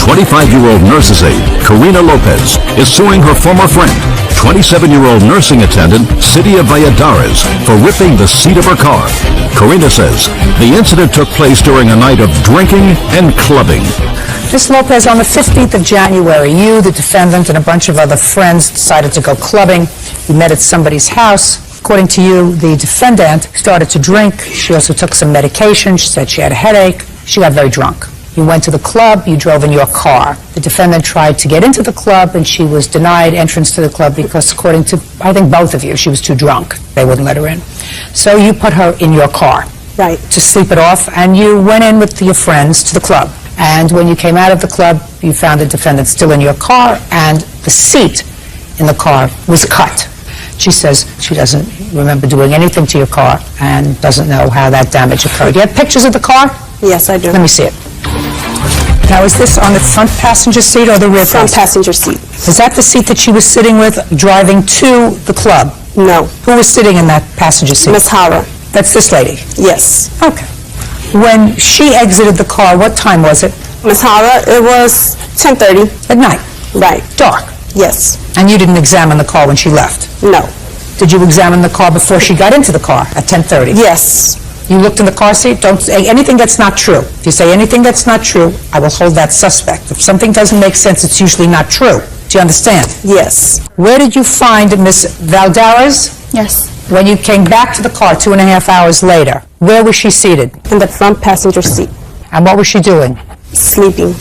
25-year-old nurse's aide, Karina Lopez, is suing her former friend, 27-year-old nursing attendant, City of Valladares, for ripping the seat of her car. Karina says the incident took place during a night of drinking and clubbing. Ms. Lopez, on the 15th of January, you, the defendant, and a bunch of other friends decided to go clubbing. You met at somebody's house. According to you, the defendant started to drink. She also took some medication. She said she had a headache. She got very drunk. You went to the club. You drove in your car. The defendant tried to get into the club, and she was denied entrance to the club because, according to, I think, both of you, she was too drunk. They wouldn't let her in. So you put her in your car. Right. To sleep it off, and you went in with your friends to the club. And when you came out of the club, you found the defendant still in your car, and the seat in the car was cut. She says she doesn't remember doing anything to your car and doesn't know how that damage occurred. Do you have pictures of the car? Yes, I do. Let me see it. Now, is this on the front passenger seat or the rear Front passenger seat. Is that the seat that she was sitting with driving to the club? No. Who was sitting in that passenger seat? Miss Hara. That's this lady? Yes. Okay. When she exited the car, what time was it? Miss Hara, it was 10:30. At night? Right. Dark? Yes. And you didn't examine the car when she left? No. Did you examine the car before she got into the car at 10:30? Yes. You looked in the car seat? Don't say anything that's not true. If you say anything that's not true, I will hold that suspect. If something doesn't make sense, it's usually not true. Do you understand? Yes. Where did you find Miss Valladares? Yes. When you came back to the car 2.5 hours later, where was she seated? In the front passenger seat. And what was she doing? Sleeping.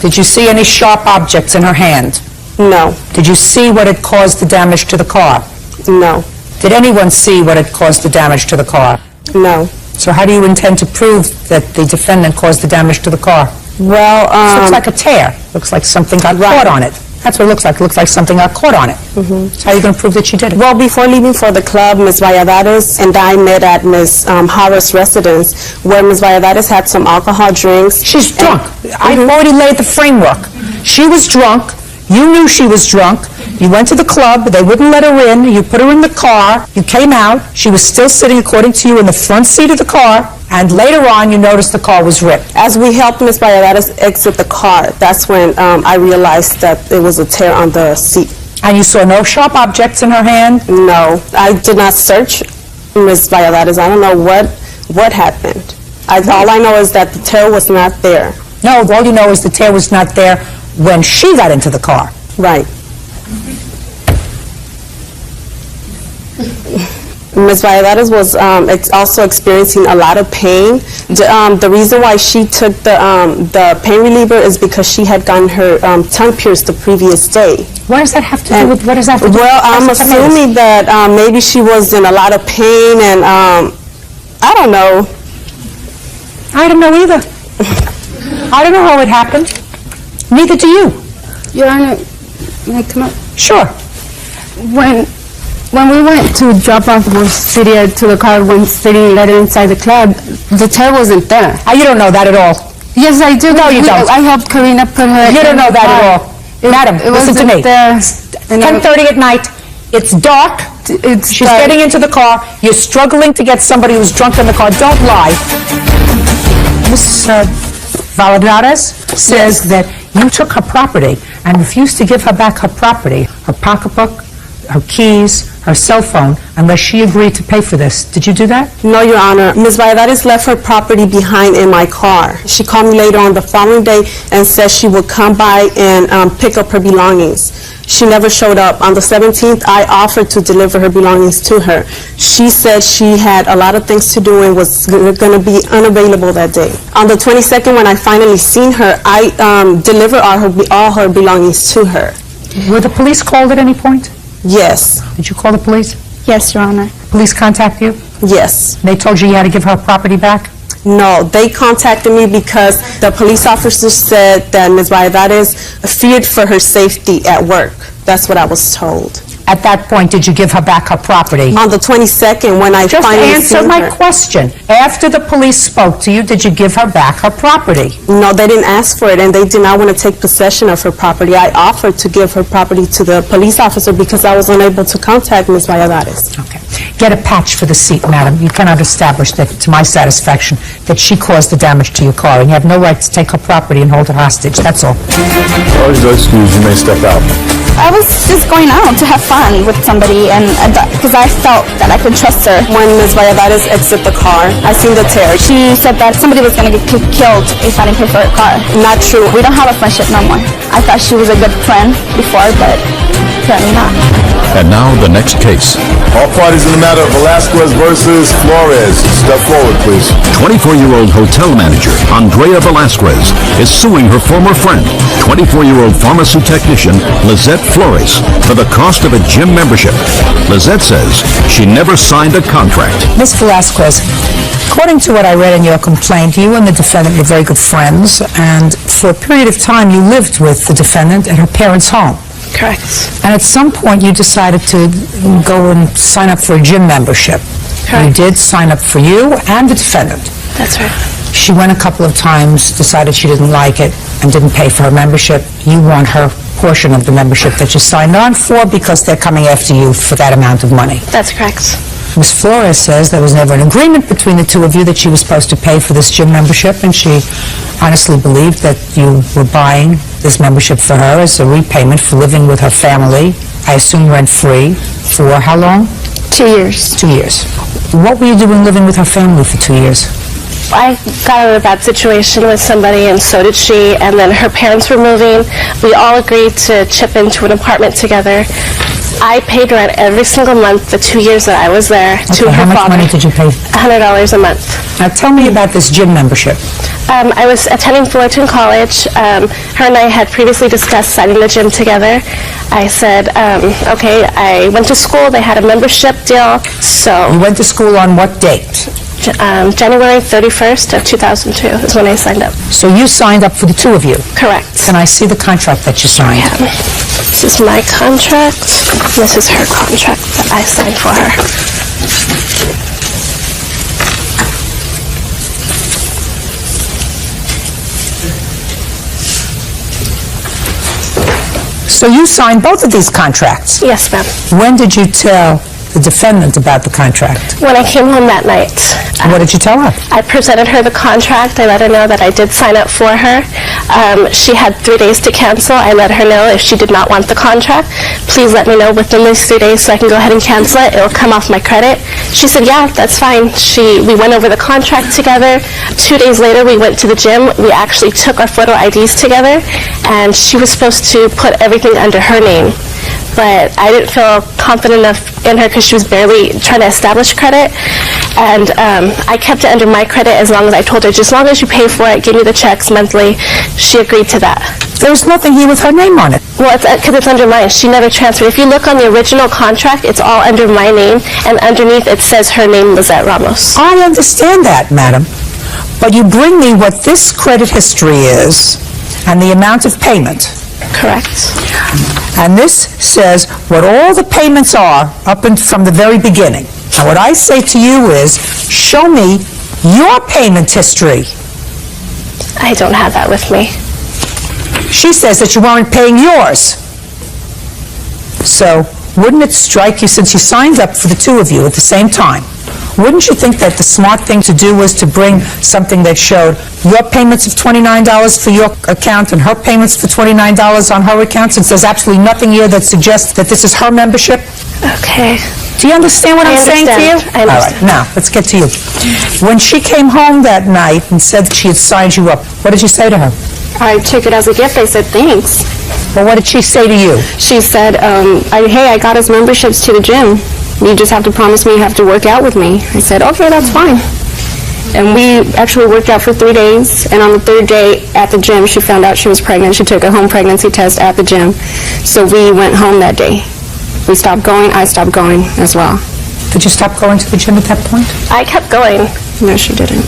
Did you see any sharp objects in her hand? No. Did you see what had caused the damage to the car? No. Did anyone see what had caused the damage to the car? No. So how do you intend to prove that the defendant caused the damage to the car? Well, This looks like a tear. Looks like something got caught on it. That's what it looks like. It looks like something got caught on it. Mm-hmm. So how are you going to prove that she did it? Well, before leaving for the club, Ms. Valladares and I met at Ms. Hara's residence, where Ms. Valladares had some alcohol drinks. She's drunk. I've already laid the framework. She was drunk. You knew she was drunk. You went to the club. They wouldn't let her in. You put her in the car. You came out. She was still sitting, according to you, in the front seat of the car. And later on, you noticed the car was ripped. As we helped Ms. Valladares exit the car, that's when I realized that there was a tear on the seat. And you saw no sharp objects in her hand? No, I did not search Ms. Valladares. I don't know what happened. All I know is that the tear was not there. No, all you know is the tear was not there when she got into the car. Right. Ms. Valladares was also experiencing a lot of pain. The reason why she took the pain reliever is because she had gotten her tongue pierced the previous day. What does that have to do with, what does that have to do Well, I'm assuming that maybe she was in a lot of pain and I don't know. I don't know either. I don't know how it happened. Neither do you. Your Honor, may I come up? Sure. When we went to drop off Cydia to the car when Cydia let her inside the club, the tear wasn't there. You don't know that at all. Yes, I do. No, you don't. I helped Karina put her. You don't know that at all. Madam, listen to me. 10:30 at night. It's dark. She's getting into the car. You're struggling to get somebody who's drunk in the car. Don't lie. Ms. Valladares says that you took her property and refused to give her back her property, her pocketbook, her keys, her cell phone, unless she agreed to pay for this. Did you do that? No, Your Honor. Ms. Valladares left her property behind in my car. She called me later on the following day and said she would come by and pick up her belongings. She never showed up. On the 17th, I offered to deliver her belongings to her. She said she had a lot of things to do and was going to be unavailable that day. On the 22nd, when I finally seen her, I delivered all her belongings to her. Were the police called at any point? Yes. Did you call the police? Yes, Your Honor. Police contact you? Yes. They told you you had to give her property back? No, they contacted me because the police officer said that Ms. Valladares feared for her safety at work. That's what I was told. At that point, did you give her back her property? On the 22nd, when I finally Just answer seen my her. question. After the police spoke to you, did you give her back her property? No, they didn't ask for it, and they did not want to take possession of her property. I offered to give her property to the police officer because I was unable to contact Ms. Valladares. Okay. Get a patch for the seat, madam. You cannot establish that, to my satisfaction, that she caused the damage to your car, and you have no right to take her property and hold it hostage. That's all. Always excuse, you may step out. I was just going out to have fun with somebody, and because I felt that I could trust her. When Ms. Valladares exited the car, I seen the tear. She said that somebody was going to get killed if I didn't pay for her car. Not true. We don't have a friendship no more. I thought she was a good friend before, but apparently not. And now the next case. All parties in the matter of Velasquez versus Flores. Step forward, please. 24-year-old hotel manager Andrea Velasquez is suing her former friend, 24-year-old pharmacy technician Lizette Flores, for the cost of a gym membership. Lizette says she never signed a contract. Ms. Velasquez, according to what I read in your complaint, you and the defendant were very good friends, and for a period of time you lived with the defendant at her parents' home. Correct. And at some point you decided to go and sign up for a gym membership. Correct. You did sign up for you and the defendant. That's right. She went a couple of times, decided she didn't like it, and didn't pay for her membership. You want her portion of the membership that you signed on for because they're coming after you for that amount of money. That's correct. Ms. Flores says there was never an agreement between the two of you that she was supposed to pay for this gym membership, and she honestly believed that you were buying this membership for her as a repayment for living with her family, I assume rent-free, for how long? 2 years. 2 years. What were you doing living with her family for 2 years? I got out of a bad situation with somebody, and so did she, and then her parents were moving. We all agreed to chip into an apartment together. I paid rent every single month the 2 years that I was there to her how much father. money did you pay? $100 a month. Now tell me about this gym membership. I was attending Fullerton College. Her and I had previously discussed signing the gym together. I said, okay, I went to school. They had a membership deal, so... You went to school on what date? January 31st of 2002 is when I signed up. So you signed up for the two of you? Correct. Can I see the contract that you signed? Yeah. This is my contract. This is her contract that I signed for her. So you signed both of these contracts? Yes, ma'am. When did you tell the defendant about the contract? When I came home that night. What did you tell her? I presented her the contract. I let her know that I did sign up for her. She had 3 days to cancel. I let her know if she did not want the contract, please let me know within these 3 days so I can go ahead and cancel it. It'll come off my credit. She said, yeah, that's fine. We went over the contract together. 2 days later, we went to the gym. We actually took our photo IDs together, and she was supposed to put everything under her name. But I didn't feel confident enough in her because she was barely trying to establish credit. And I kept it under my credit as long as I told her, just as long as you pay for it, give me the checks monthly. She agreed to that. There was nothing here with her name on it. Well, it's because it's under mine. She never transferred. If you look on the original contract, it's all under my name, and underneath it says her name, Lizette Ramos. I understand that, madam. But you bring me what this credit history is and the amount of payment. Correct. And this says what all the payments are up from the very beginning. And what I say to you is, show me your payment history. I don't have that with me. She says that you weren't paying yours. So wouldn't it strike you, since you signed up for the two of you at the same time, wouldn't you think that the smart thing to do was to bring something that showed your payments of $29 for your account and her payments for $29 on her account, since there's absolutely nothing here that suggests that this is her membership? Okay. Do you understand what I'm saying to you? I understand. All right, now, let's get to you. When she came home that night and said she had signed you up, what did you say to her? I took it as a gift. I said, thanks. Well, what did she say to you? She said, hey, I got us memberships to the gym. You just have to promise me you have to work out with me. I said, okay, that's fine. And we actually worked out for 3 days, and on the third day at the gym, she found out she was pregnant. She took a home pregnancy test at the gym. So we went home that day. We stopped going. I stopped going as well. Did you stop going to the gym at that point? I kept going. No, she didn't.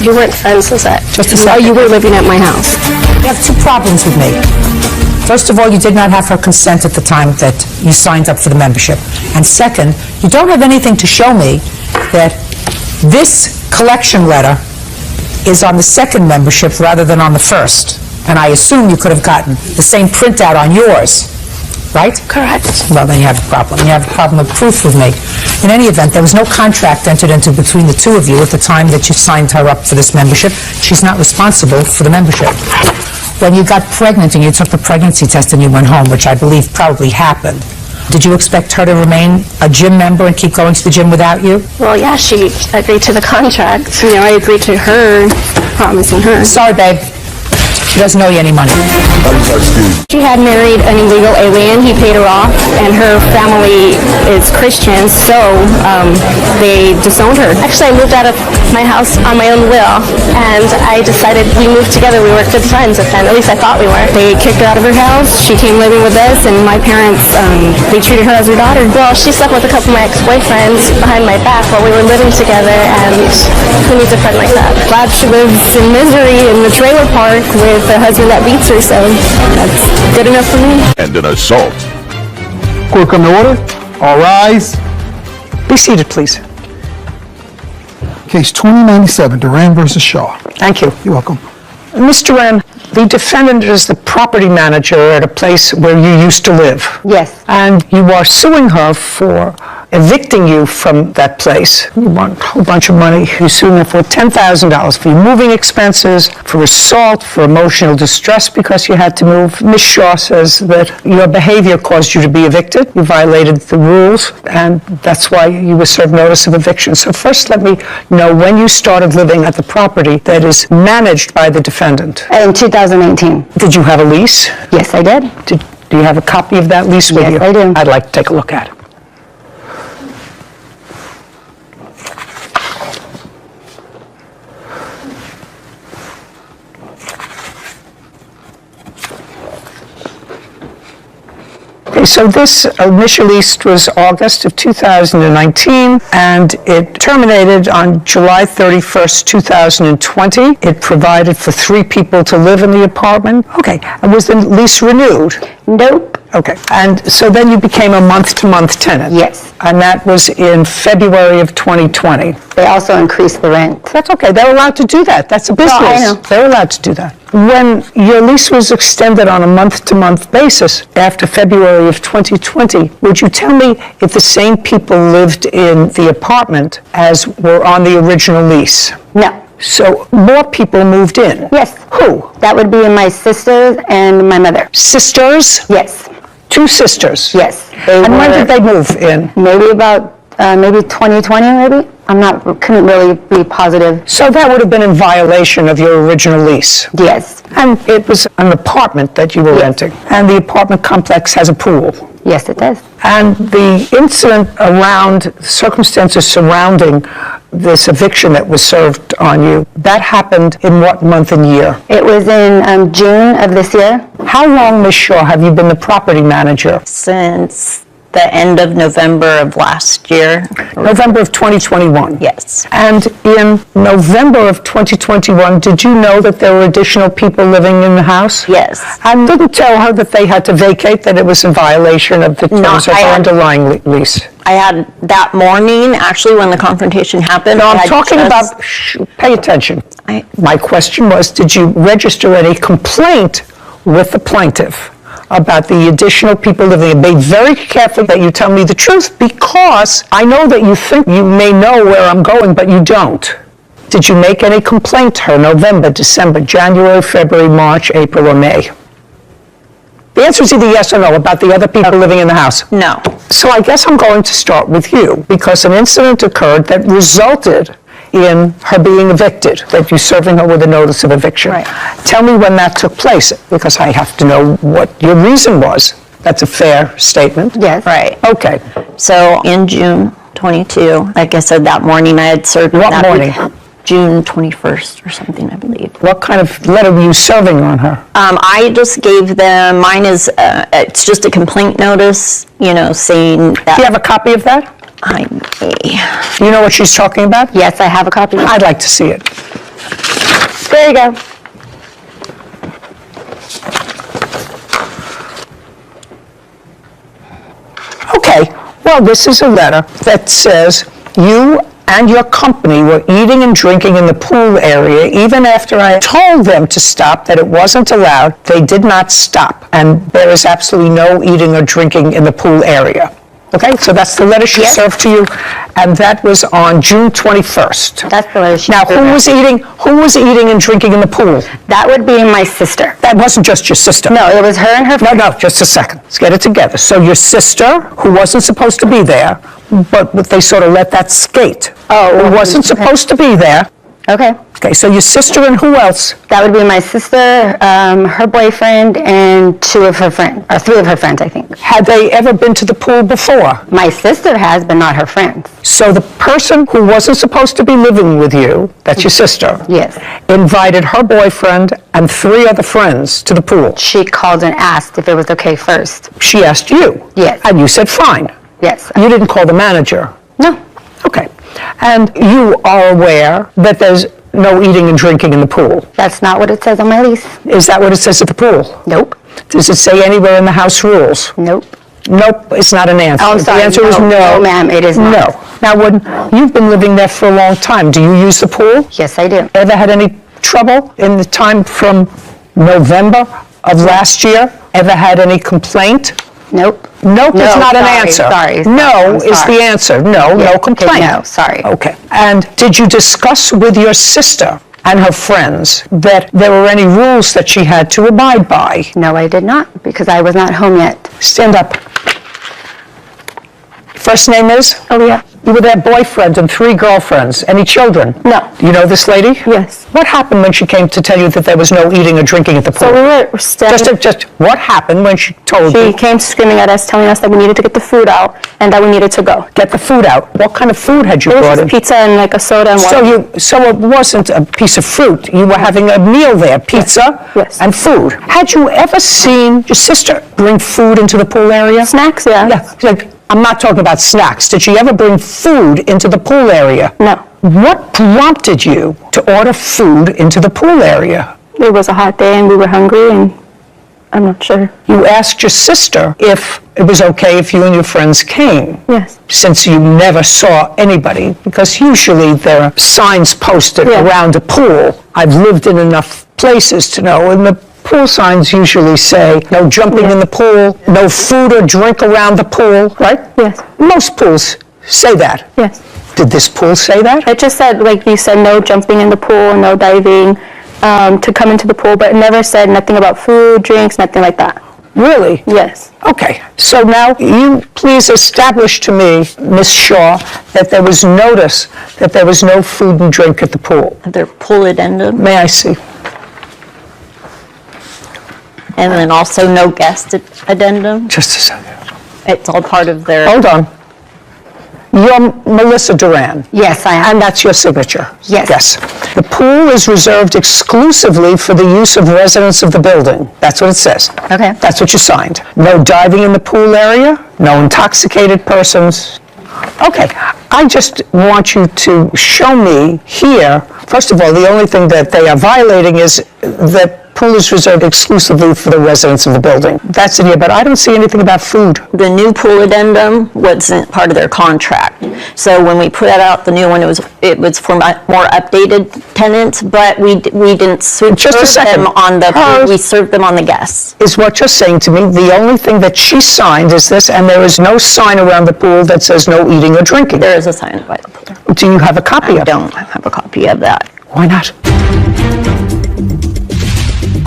You weren't friends, was that? Just a second. Oh, you were living at my house. You have two problems with me. First of all, you did not have her consent at the time that you signed up for the membership. And second, you don't have anything to show me that this collection letter is on the second membership rather than on the first. And I assume you could have gotten the same printout on yours, right? Correct. Well, then you have a problem. You have a problem of proof with me. In any event, there was no contract entered into between the two of you at the time that you signed her up for this membership. She's not responsible for the membership. When you got pregnant and you took the pregnancy test and you went home, which I believe probably happened, did you expect her to remain a gym member and keep going to the gym without you? Well, yeah, she agreed to the contract. You know, I agreed to her, promising her. Sorry, babe. She doesn't owe you any money. She had married an illegal alien. He paid her off, and her family is Christian, so they disowned her. Actually, I moved out of my house on my own will, and I decided we moved together. We were good friends at then. At least I thought we were. They kicked her out of her house. She came living with us, and my parents, they treated her as their daughter. Well, she slept with a couple of my ex-boyfriends behind my back while we were living together, and who needs a friend like that? Glad she lives in misery in the trailer park with a husband that beats her, so that's good enough for me. And an assault. Court come to order. All rise. Be seated, please. Case 2097, Duran versus Shaw. Thank you. You're welcome. Mr. Duran, the defendant is the property manager at a place where you used to live. Yes. And you are suing her for evicting you from that place. You want a whole bunch of money. You're suing her for $10,000 for your moving expenses, for assault, for emotional distress because you had to move. Ms. Shaw says that your behavior caused you to be evicted. You violated the rules, and that's why you were served notice of eviction. So first let me know when you started living at the property that is managed by the defendant. In 2018. Did you have a lease? Yes, I did. Do you have a copy of that lease with you? Yes, I do. I'd like to take a look at it. Okay, so this initial lease was August of 2019, and it terminated on July 31st, 2020. It provided for 3 people to live in the apartment. Okay, and was the lease renewed? Nope. Okay. And so then you became a month-to-month tenant? Yes. And that was in February of 2020? They also increased the rent. That's okay. They're allowed to do that. That's a business. I know. They're allowed to do that. When your lease was extended on a month-to-month basis after February of 2020, would you tell me if the same people lived in the apartment as were on the original lease? No. So more people moved in? Yes. Who? That would be my sisters and my mother. Sisters? Yes. Two sisters? Yes. And when did they move in? Maybe about, maybe 2020, maybe? Couldn't really be positive. So that would have been in violation of your original lease? Yes. And it was an apartment that you were renting? And the apartment complex has a pool? Yes, it does. And the incident around, circumstances surrounding this eviction that was served on you, that happened in what month and year? It was in June of this year. How long, Ms. Shaw, have you been the property manager? Since the end of November of last year. November of 2021? Yes. And in November of 2021, did you know that there were additional people living in the house? Yes. And didn't tell her that they had to vacate, that it was in violation of the terms of her underlying lease? I had that morning, actually, when the confrontation happened. No, I'm talking about, pay attention. My question was, did you register any complaint with the plaintiff about the additional people living? And be very careful that you tell me the truth, because I know that you think you may know where I'm going, but you don't. Did you make any complaint to her November, December, January, February, March, April, or May? The answer is either yes or no about the other people living in the house. No. So I guess I'm going to start with you, because an incident occurred that resulted in her being evicted, that you're serving her with a notice of eviction. Right. Tell me when that took place, because I have to know what your reason was. That's a fair statement. Yes. Right. Okay. So in June 22, like I said, that morning I had served. What morning? June 21st or something, I believe. What kind of letter were you serving on her? I just gave them, mine is, it's just a complaint notice, saying that. Do you have a copy of that? Do you know what she's talking about? Yes, I have a copy. I'd like to see it. There you go. Okay, well, this is a letter that says you and your company were eating and drinking in the pool area even after I told them to stop, that it wasn't allowed. They did not stop, and there is absolutely no eating or drinking in the pool area. Okay, so that's the letter she served to you, and that was on June 21st. That's the letter she Now, who was eating and drinking in the pool? That would be my sister. That wasn't just your sister. No, it was her and her friend. No, just a second. Let's get it together. So your sister, who wasn't supposed to be there, but they sort of let that skate. Oh. Who wasn't supposed to be there. Okay. Okay, so your sister and who else? That would be my sister, her boyfriend, and three of her friends, I think. Had they ever been to the pool before? My sister has, but not her friends. So the person who wasn't supposed to be living with you, that's your sister, yes, invited her boyfriend and three other friends to the pool. She called and asked if it was okay first. She asked you? Yes. And you said fine? Yes. You didn't call the manager? No. Okay. And you are aware that there's no eating and drinking in the pool? That's not what it says on my lease. Is that what it says at the pool? Nope. Does it say anywhere in the house rules? Nope. Nope, it's not an answer. Oh, I'm sorry. The answer is no. No, ma'am, it is not. No. Now, when you've been living there for a long time, do you use the pool? Yes, I do. Ever had any trouble in the time from November of last year? Ever had any complaint? Nope. Nope, No, it's not an sorry, answer. sorry, No sorry. is the answer. No, Yeah, no complaint. no, sorry. Okay. And did you discuss with your sister and her friends that there were any rules that she had to abide by? No, I did not, because I was not home yet. Stand up. First name is? Oh, yeah. You were their boyfriend and three girlfriends. Any children? No. Do you know this lady? Yes. What happened when she came to tell you that there was no eating or drinking at the pool? So we were standing. Just what happened when she told you? She came screaming at us, telling us that we needed to get the food out and that we needed to go. Get the food out. What kind of food had you It was brought just in? pizza and like a soda and water. So it wasn't a piece of fruit. You were having a meal there, pizza and food. Had you ever seen your sister bring food into the pool area? Snacks, yeah. Yeah. Like, I'm not talking about snacks. Did she ever bring food into the pool area? No. What prompted you to order food into the pool area? It was a hot day and we were hungry, and I'm not sure. You asked your sister if it was okay if you and your friends came. Yes. Since you never saw anybody, because usually there are signs posted around a pool. I've lived in enough places to know, and the pool signs usually say no jumping in the pool, no food or drink around the pool, right? Yes. Most pools say that. Yes. Did this pool say that? It just said, like you said, no jumping in the pool, no diving, to come into the pool, but it never said nothing about food, drinks, nothing like that. Really? Yes. Okay, so now you please establish to me, Ms. Shaw, that there was notice that there was no food and drink at the pool. Their pool addendum. May I see? And then also no guest addendum. Just a second. It's all part of their... Hold on. You're Melissa Duran. Yes, I am. And that's your signature? Yes. Yes. The pool is reserved exclusively for the use of residents of the building. That's what it says. Okay. That's what you signed. No diving in the pool area, no intoxicated persons. Okay, I just want you to show me here, first of all, the only thing that they are violating is that pool is reserved exclusively for the residents of the building. That's in here, but I don't see anything about food. The new pool addendum wasn't part of their contract. So when we put out the new one, it was for more updated tenants, but we didn't serve them on the pool, we served them on the guests. Is what you're saying to me. The only thing that she signed is this, and there is no sign around the pool that says no eating or drinking. There is a sign by the pool. Do you have a copy of it? I don't have a copy of that. Why not?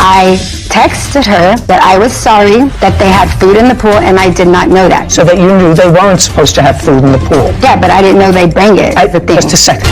I texted her that I was sorry that they had food in the pool, and I did not know that. So that you knew they weren't supposed to have food in the pool? Yeah, but I didn't know they bring it. Just a second.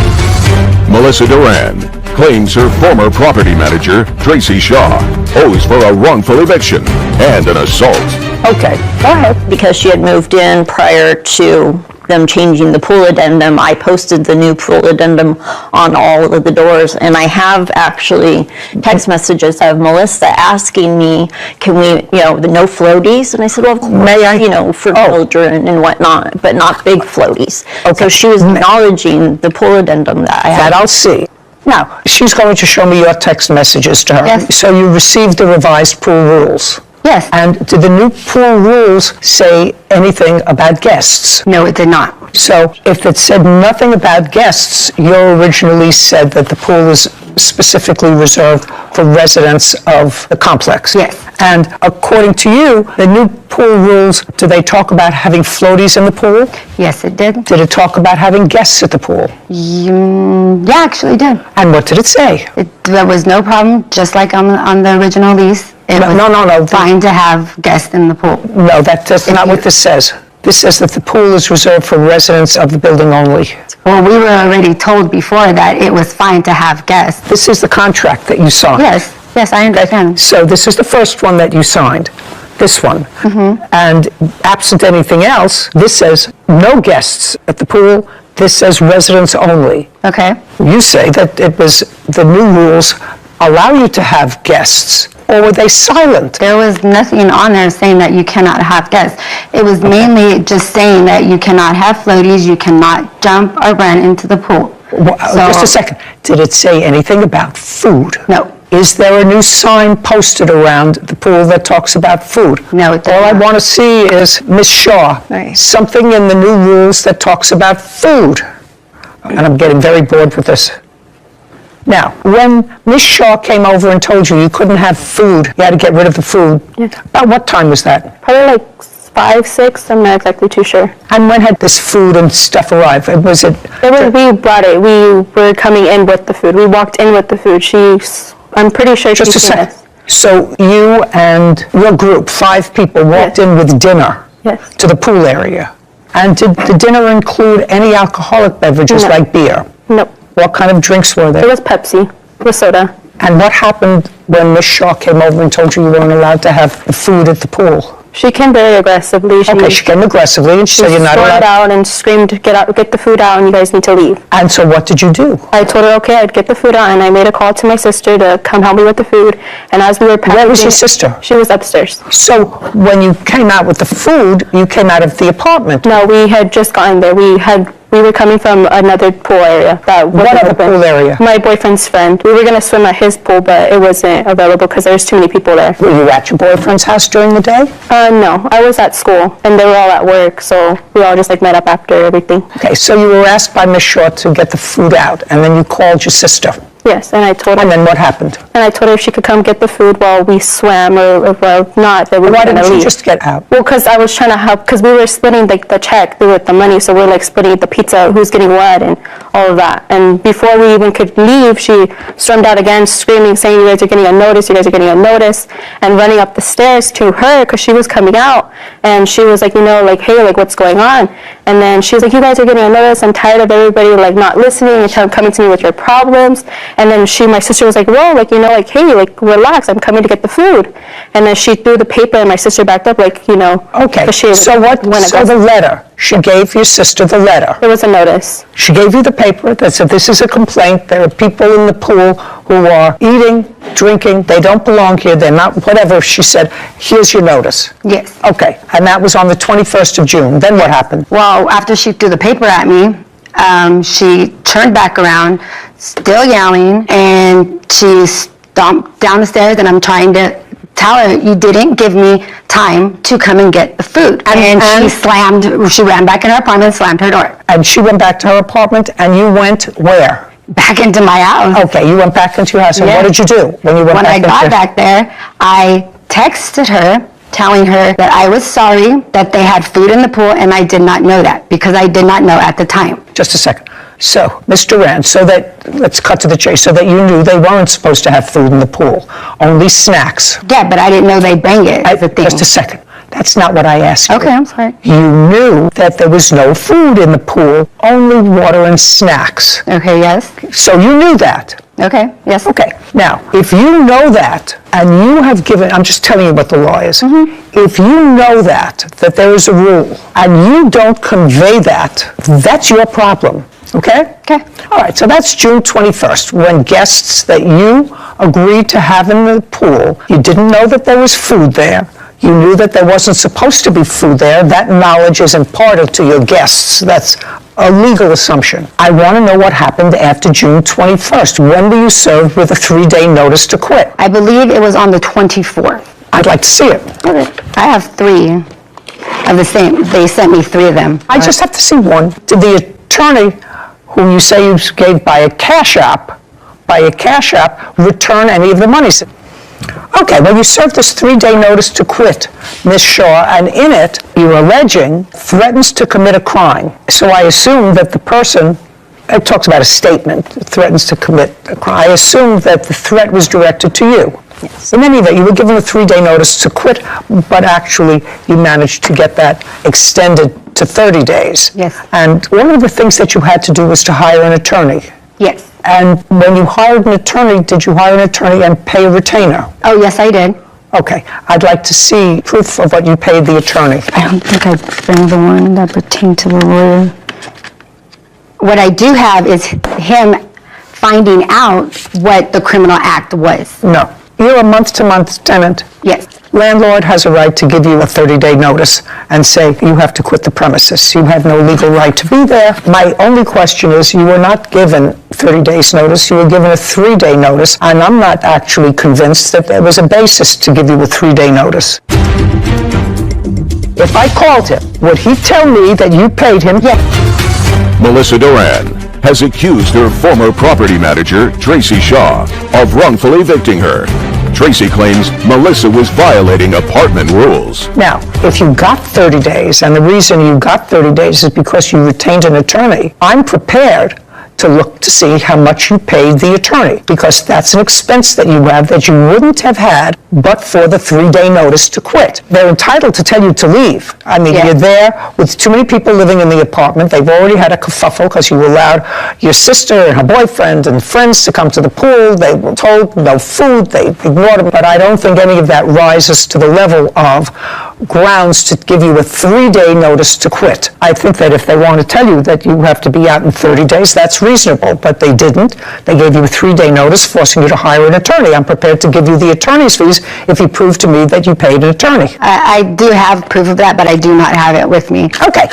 Melissa Duran claims her former property manager, Tracy Shaw, owes for a wrongful eviction and an assault. Okay, go ahead. Because she had moved in prior to them changing the pool addendum, I posted the new pool addendum on all of the doors, and I have actually text messages of Melissa asking me, can we, the no floaties? And I said, well, of course, may I? For children and whatnot, but not big floaties. Okay. So she was acknowledging the pool addendum that I had. That I'll see. Now, she's going to show me your text messages to her. Yes. So you received the revised pool rules? Yes. And did the new pool rules say anything about guests? No, it did not. So if it said nothing about guests, you originally said that the pool is specifically reserved for residents of the complex. Yes. And according to you, the new pool rules, do they talk about having floaties in the pool? Yes, it did. Did it talk about having guests at the pool? Yeah, actually it did. And what did it say? There was no problem, just like on the original lease. It was fine to have guests in the pool. No, that's not what this says. This says that the pool is reserved for residents of the building only. Well, we were already told before that it was fine to have guests. This is the contract that you signed. Yes, I understand. So this is the first one that you signed, this one. Mm-hmm. And absent anything else, this says no guests at the pool. This says residents only. Okay. You say that it was the new rules allow you to have guests. Or were they silent? There was nothing on there saying that you cannot have guests. It was mainly just saying that you cannot have floaties, you cannot jump or run into the pool. Well, just a second. Did it say anything about food? No. Is there a new sign posted around the pool that talks about food? No, it does All I not. want to see is, Ms. Shaw, something in the new rules that talks about food. And I'm getting very bored with this. Now, when Ms. Shaw came over and told you couldn't have food, you had to get rid of the food, about what time was that? Probably like 5, 6, I'm not exactly too sure. And when had this food and stuff arrived? We brought it. We were coming in with the food. We walked in with the food. I'm pretty sure Just a second. So you and your group, 5 people, walked in with dinner to the pool area. And did the dinner include any alcoholic beverages like beer? No. What kind of drinks were there? It was Pepsi, with soda. And what happened when Ms. Shaw came over and told you weren't allowed to have the food at the pool? She came very aggressively. She came aggressively and she said you're not allowed. She out and screamed, get the food out and you guys need to leave. And so what did you do? I told her, okay, I'd get the food out, and I made a call to my sister to come help me with the food. And as we were packaging... Where was your sister? She was upstairs. So when you came out with the food, you came out of the apartment? No, we had just gotten there. We had We were coming from another pool area. What other pool area? My boyfriend's friend. We were going to swim at his pool, but it wasn't available because there was too many people there. Were you at your boyfriend's house during the day? No, I was at school, and they were all at work, so we all just like met up after everything. Okay, so you were asked by Miss Shaw to get the food out, and then you called your sister. Yes, and I told her. And then what happened? And I told her if she could come get the food while we swam, or well, not, that we were Why going to didn't leave. you just get out? Well, because I was trying to help, because we were splitting the check with the money, so we're like splitting the pizza, who's getting what, and all of that. And before we even could leave, she stormed out again, screaming, saying, you guys are getting a notice, you guys are getting a notice, and running up the stairs to her, because she was coming out, and she was like, you know, like, hey, like, what's going on? And then she was like, you guys are getting a notice, I'm tired of everybody, like, not listening, and coming to me with your problems. And then my sister was like, whoa, like, you know, like, hey, like, relax, I'm coming to get the food. And then she threw the paper, and my sister backed up, like, you know. Okay, so the letter, she gave your sister the letter. It was a notice. She gave you the paper that said, this is a complaint, there are people in the pool who are eating, drinking, they don't belong here, they're not, whatever. She said, here's your notice. Yes. Okay, and that was on the 21st of June. Then what happened? Well, after she threw the paper at me, she turned back around, still yelling, and she stomped down the stairs, and I'm trying to tell her, you didn't give me time to come and get the food. And she ran back in her apartment and slammed her door. And she went back to her apartment, and you went where? Back into my house. Okay, you went back into your house, and Yeah. what did you do when you went When back I got back there, I texted her, telling her that I was sorry that they had food in the pool, and I did not know that, because I did not know at the time. Just a second. So, Mr. Rand, let's cut to the chase, so that you knew they weren't supposed to have food in the pool, only snacks. Yeah, but I didn't know they bring it. Just a second. That's not what I asked you. Okay, I'm sorry. You knew that there was no food in the pool, only water and snacks. Okay, yes. So you knew that. Okay, yes. Okay. Now, if you know that, and you have given, I'm just telling you what the law is. If you know that there is a rule, and you don't convey that, that's your problem. Okay? Okay. All right, so that's June 21st, when guests that you agreed to have in the pool, you didn't know that there was food there, you knew that there wasn't supposed to be food there, that knowledge is imparted to your guests. That's a legal assumption. I want to know what happened after June 21st. When were you served with a 3-day notice to quit? I believe it was on the 24th. I'd like to see it. Okay. I have 3 of the same. They sent me 3 of them. I just have to see one. Did the attorney, who you say you gave by a cash app, return any of the money? Okay, well, you served this 3-day notice to quit, Ms. Shaw, and in it, you're alleging threatens to commit a crime. So I assume that the person, it talks about a statement, threatens to commit a crime. I assume that the threat was directed to you. Yes. In any event, you were given a 3-day notice to quit, but actually you managed to get that extended to 30 days. Yes. And one of the things that you had to do was to hire an attorney. Yes. And when you hired an attorney, did you hire an attorney and pay a retainer? Oh, yes, I did. Okay. I'd like to see proof of what you paid the attorney. I don't think I bring the one that pertained to the lawyer. What I do have is him finding out what the criminal act was. No. You're a month-to-month tenant. Yes. Landlord has a right to give you a 30-day notice and say you have to quit the premises. You have no legal right to be there. My only question is, you were not given 30 days notice, you were given a 3-day notice, and I'm not actually convinced that there was a basis to give you a 3-day notice. If I called him, would he tell me that you paid him? Yes. Melissa Duran has accused her former property manager, Tracy Shaw, of wrongfully evicting her. Tracy claims Melissa was violating apartment rules. Now, if you got 30 days, and the reason you got 30 days is because you retained an attorney, I'm prepared to look to see how much you paid the attorney, because that's an expense that you have that you wouldn't have had but for the 3-day notice to quit. They're entitled to tell you to leave. I mean, You're there with too many people living in the apartment. They've already had a kerfuffle because you allowed your sister and her boyfriend and friends to come to the pool. They were told no food. They ignored them. But I don't think any of that rises to the level of grounds to give you a 3-day notice to quit. I think that if they want to tell you that you have to be out in 30 days, that's reasonable, but they didn't. They gave you a 3-day notice forcing you to hire an attorney. I'm prepared to give you the attorney's fees if you prove to me that you paid an attorney. I do have proof of that, but I do not have it with me. Okay.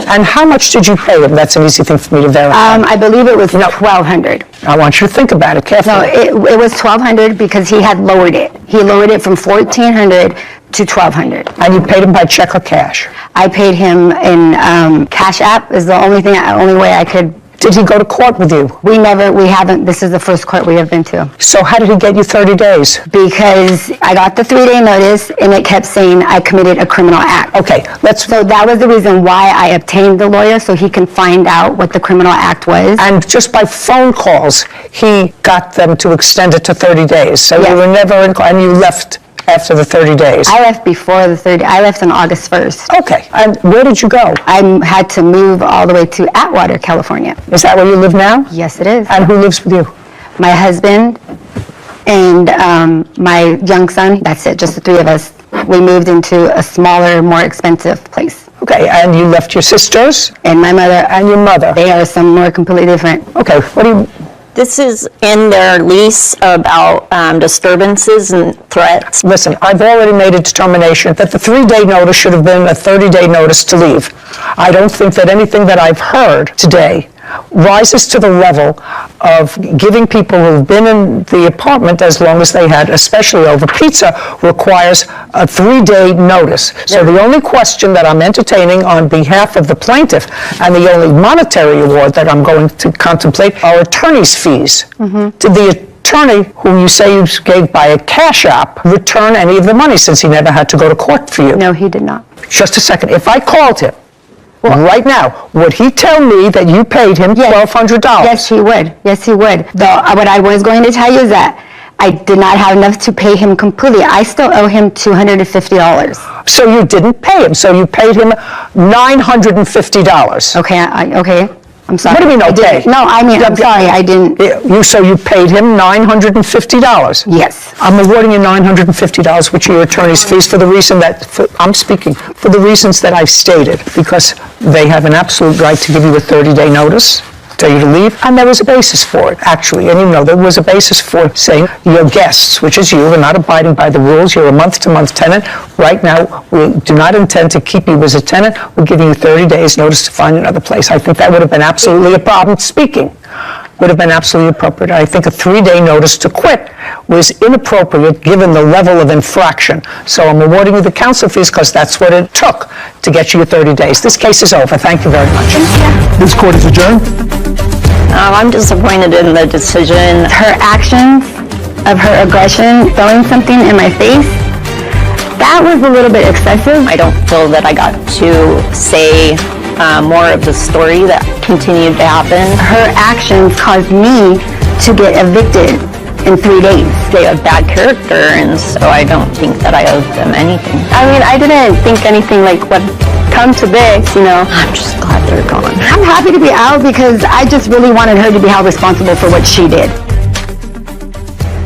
And how much did you pay him? That's an easy thing for me to verify. I believe it was $1,200. I want you to think about it carefully. No, it was $1,200 because he had lowered it. He lowered it from $1,400 to $1,200. And you paid him by check or cash? I paid him in Cash App. Is the only way I could. Did he go to court with you? We haven't. This is the first court we have been to. So how did he get you 30 days? Because I got the 3-day notice and it kept saying I committed a criminal act. Okay, So that was the reason why I obtained the lawyer, so he can find out what the criminal act was. And just by phone calls, he got them to extend it to 30 days. So Yes. you were never in, and you left after the 30 days. I left before the 30. I left on August 1st. Okay. And where did you go? I had to move all the way to Atwater, California. Is that where you live now? Yes, it is. And who lives with you? My husband and my young son. That's it, just the 3 of us. We moved into a smaller, more expensive place. Okay, and you left your sisters? And my mother. And your mother? They are somewhere completely different. Okay, what do you... This is in their lease about disturbances and threats. Listen, I've already made a determination that the 3-day notice should have been a 30-day notice to leave. I don't think that anything that I've heard today rises to the level of giving people who've been in the apartment as long as they had, especially over pizza, requires a 3-day notice. So the only question that I'm entertaining on behalf of the plaintiff and the only monetary award that I'm going to contemplate are attorney's fees. Did the attorney, who you say you gave by a Cash App, return any of the money since he never had to go to court for you? No, he did not. Just a second. If I called him, right now, would he tell me that you paid him $1,200? Yes, he would. Yes, he would. What I was going to tell you is that I did not have enough to pay him completely. I still owe him $250. So you didn't pay him. So you paid him $950. Okay, okay. I'm sorry. What do you mean, okay? No, I mean, I'm sorry, I didn't. So you paid him $950? Yes. I'm awarding you $950, which are your attorney's fees for the reason that, I'm speaking, for the reasons that I've stated, because they have an absolute right to give you a 30-day notice, tell you to leave, and there was a basis for it, actually. And you know, there was a basis for saying your guests, which is you, are not abiding by the rules. You're a month-to-month tenant. Right now, we do not intend to keep you as a tenant. We're giving you 30 days notice to find another place. I think that would have been absolutely a problem. Speaking would have been absolutely appropriate. I think a 3-day notice to quit was inappropriate given the level of infraction. So I'm awarding you the counsel fees because that's what it took to get you your 30 days. This case is over. Thank you very much. This court is adjourned. I'm disappointed in the decision. Her actions of her aggression, throwing something in my face, that was a little bit excessive. I don't feel that I got to say more of the story that continued to happen. Her actions caused me to get evicted in 3 days. They have bad character, and so I don't think that I owe them anything. I mean, I didn't think anything like would come to this, you know. I'm just glad they're gone. I'm happy to be out because I just really wanted her to be held responsible for what she did.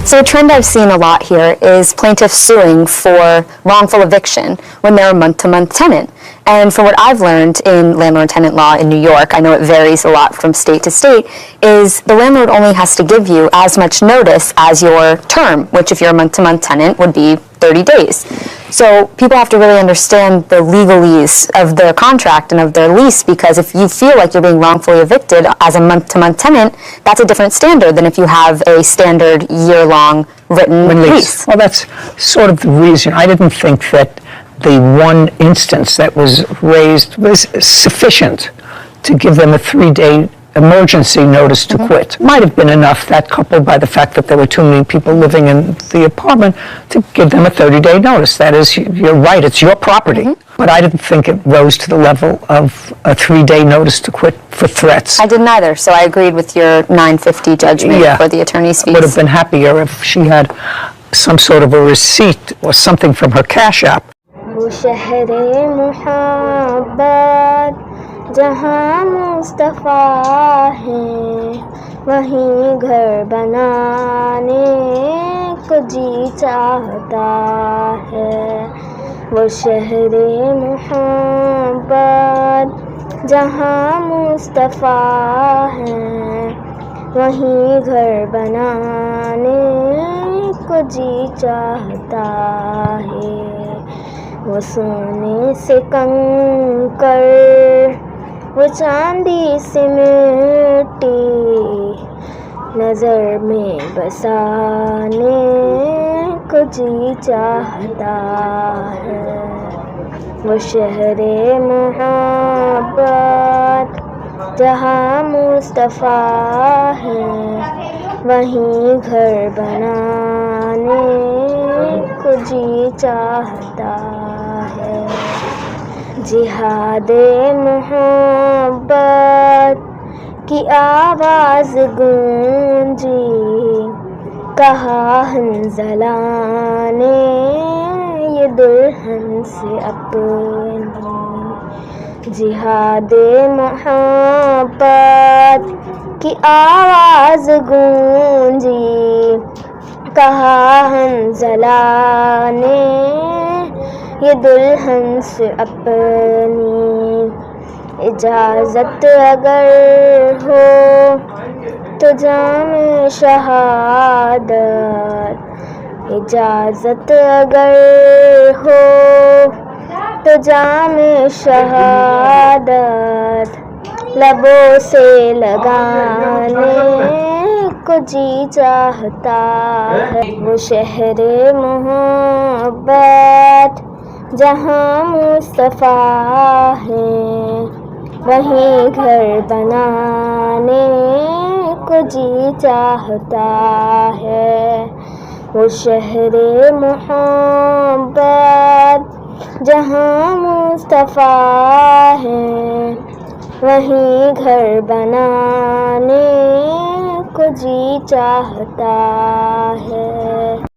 So a trend I've seen a lot here is plaintiffs suing for wrongful eviction when they're a month-to-month tenant. And from what I've learned in landlord-tenant law in New York, I know it varies a lot from state to state, is the landlord only has to give you as much notice as your term, which if you're a month-to-month tenant would be 30 days. So people have to really understand the legalese of their contract and of their lease, because if you feel like you're being wrongfully evicted as a month-to-month tenant, that's a different standard than if you have a standard year-long written lease. Well, that's sort of the reason. I didn't think that the one instance that was raised was sufficient to give them a 3-day emergency notice to quit. Might have been enough, that coupled by the fact that there were too many people living in the apartment, to give them a 30-day notice. That is, you're right, it's your property. But I didn't think it rose to the level of a 3-day notice to quit for threats. I didn't either, so I agreed with your $950 judgment for the attorney's fees. I would have been happier if she had some sort of a receipt or something from her Cash App. जहाँ मुस्तफ़ा है वहीं घर बनाने को जी चाहता है وہ شہر محبت جہاں مصطفیٰ ہیں وہیں گھر بنانے کو جی چاہتا ہے. وہ سونے سے کنکر وہ چاندی سے مٹی نظر میں بسانے کو جی چاہتا ہے. وہ شہر محبت جہاں مصطفیٰ ہیں وہیں گھر بنانے کو جی چاہتا ہے. جہاد محبت کی آواز گونجی کہا حنظلہ نے یہ دلہن سے اپنی. جہاد محبت کی آواز گونجی کہا حنظلہ نے یہ دلہن سے اپنی. اجازت اگر ہو تو جام شہادت اجازت اگر ہو تو جام شہادت لبوں سے لگانے کو جی چاہتا ہے. وہ شہر محبت جہاں مصطفیٰ ہیں وہیں گھر بنانے کو جی چاہتا ہے. وہ شہر محبت جہاں مصطفیٰ ہیں وہیں گھر بنانے کو جی چاہتا ہے.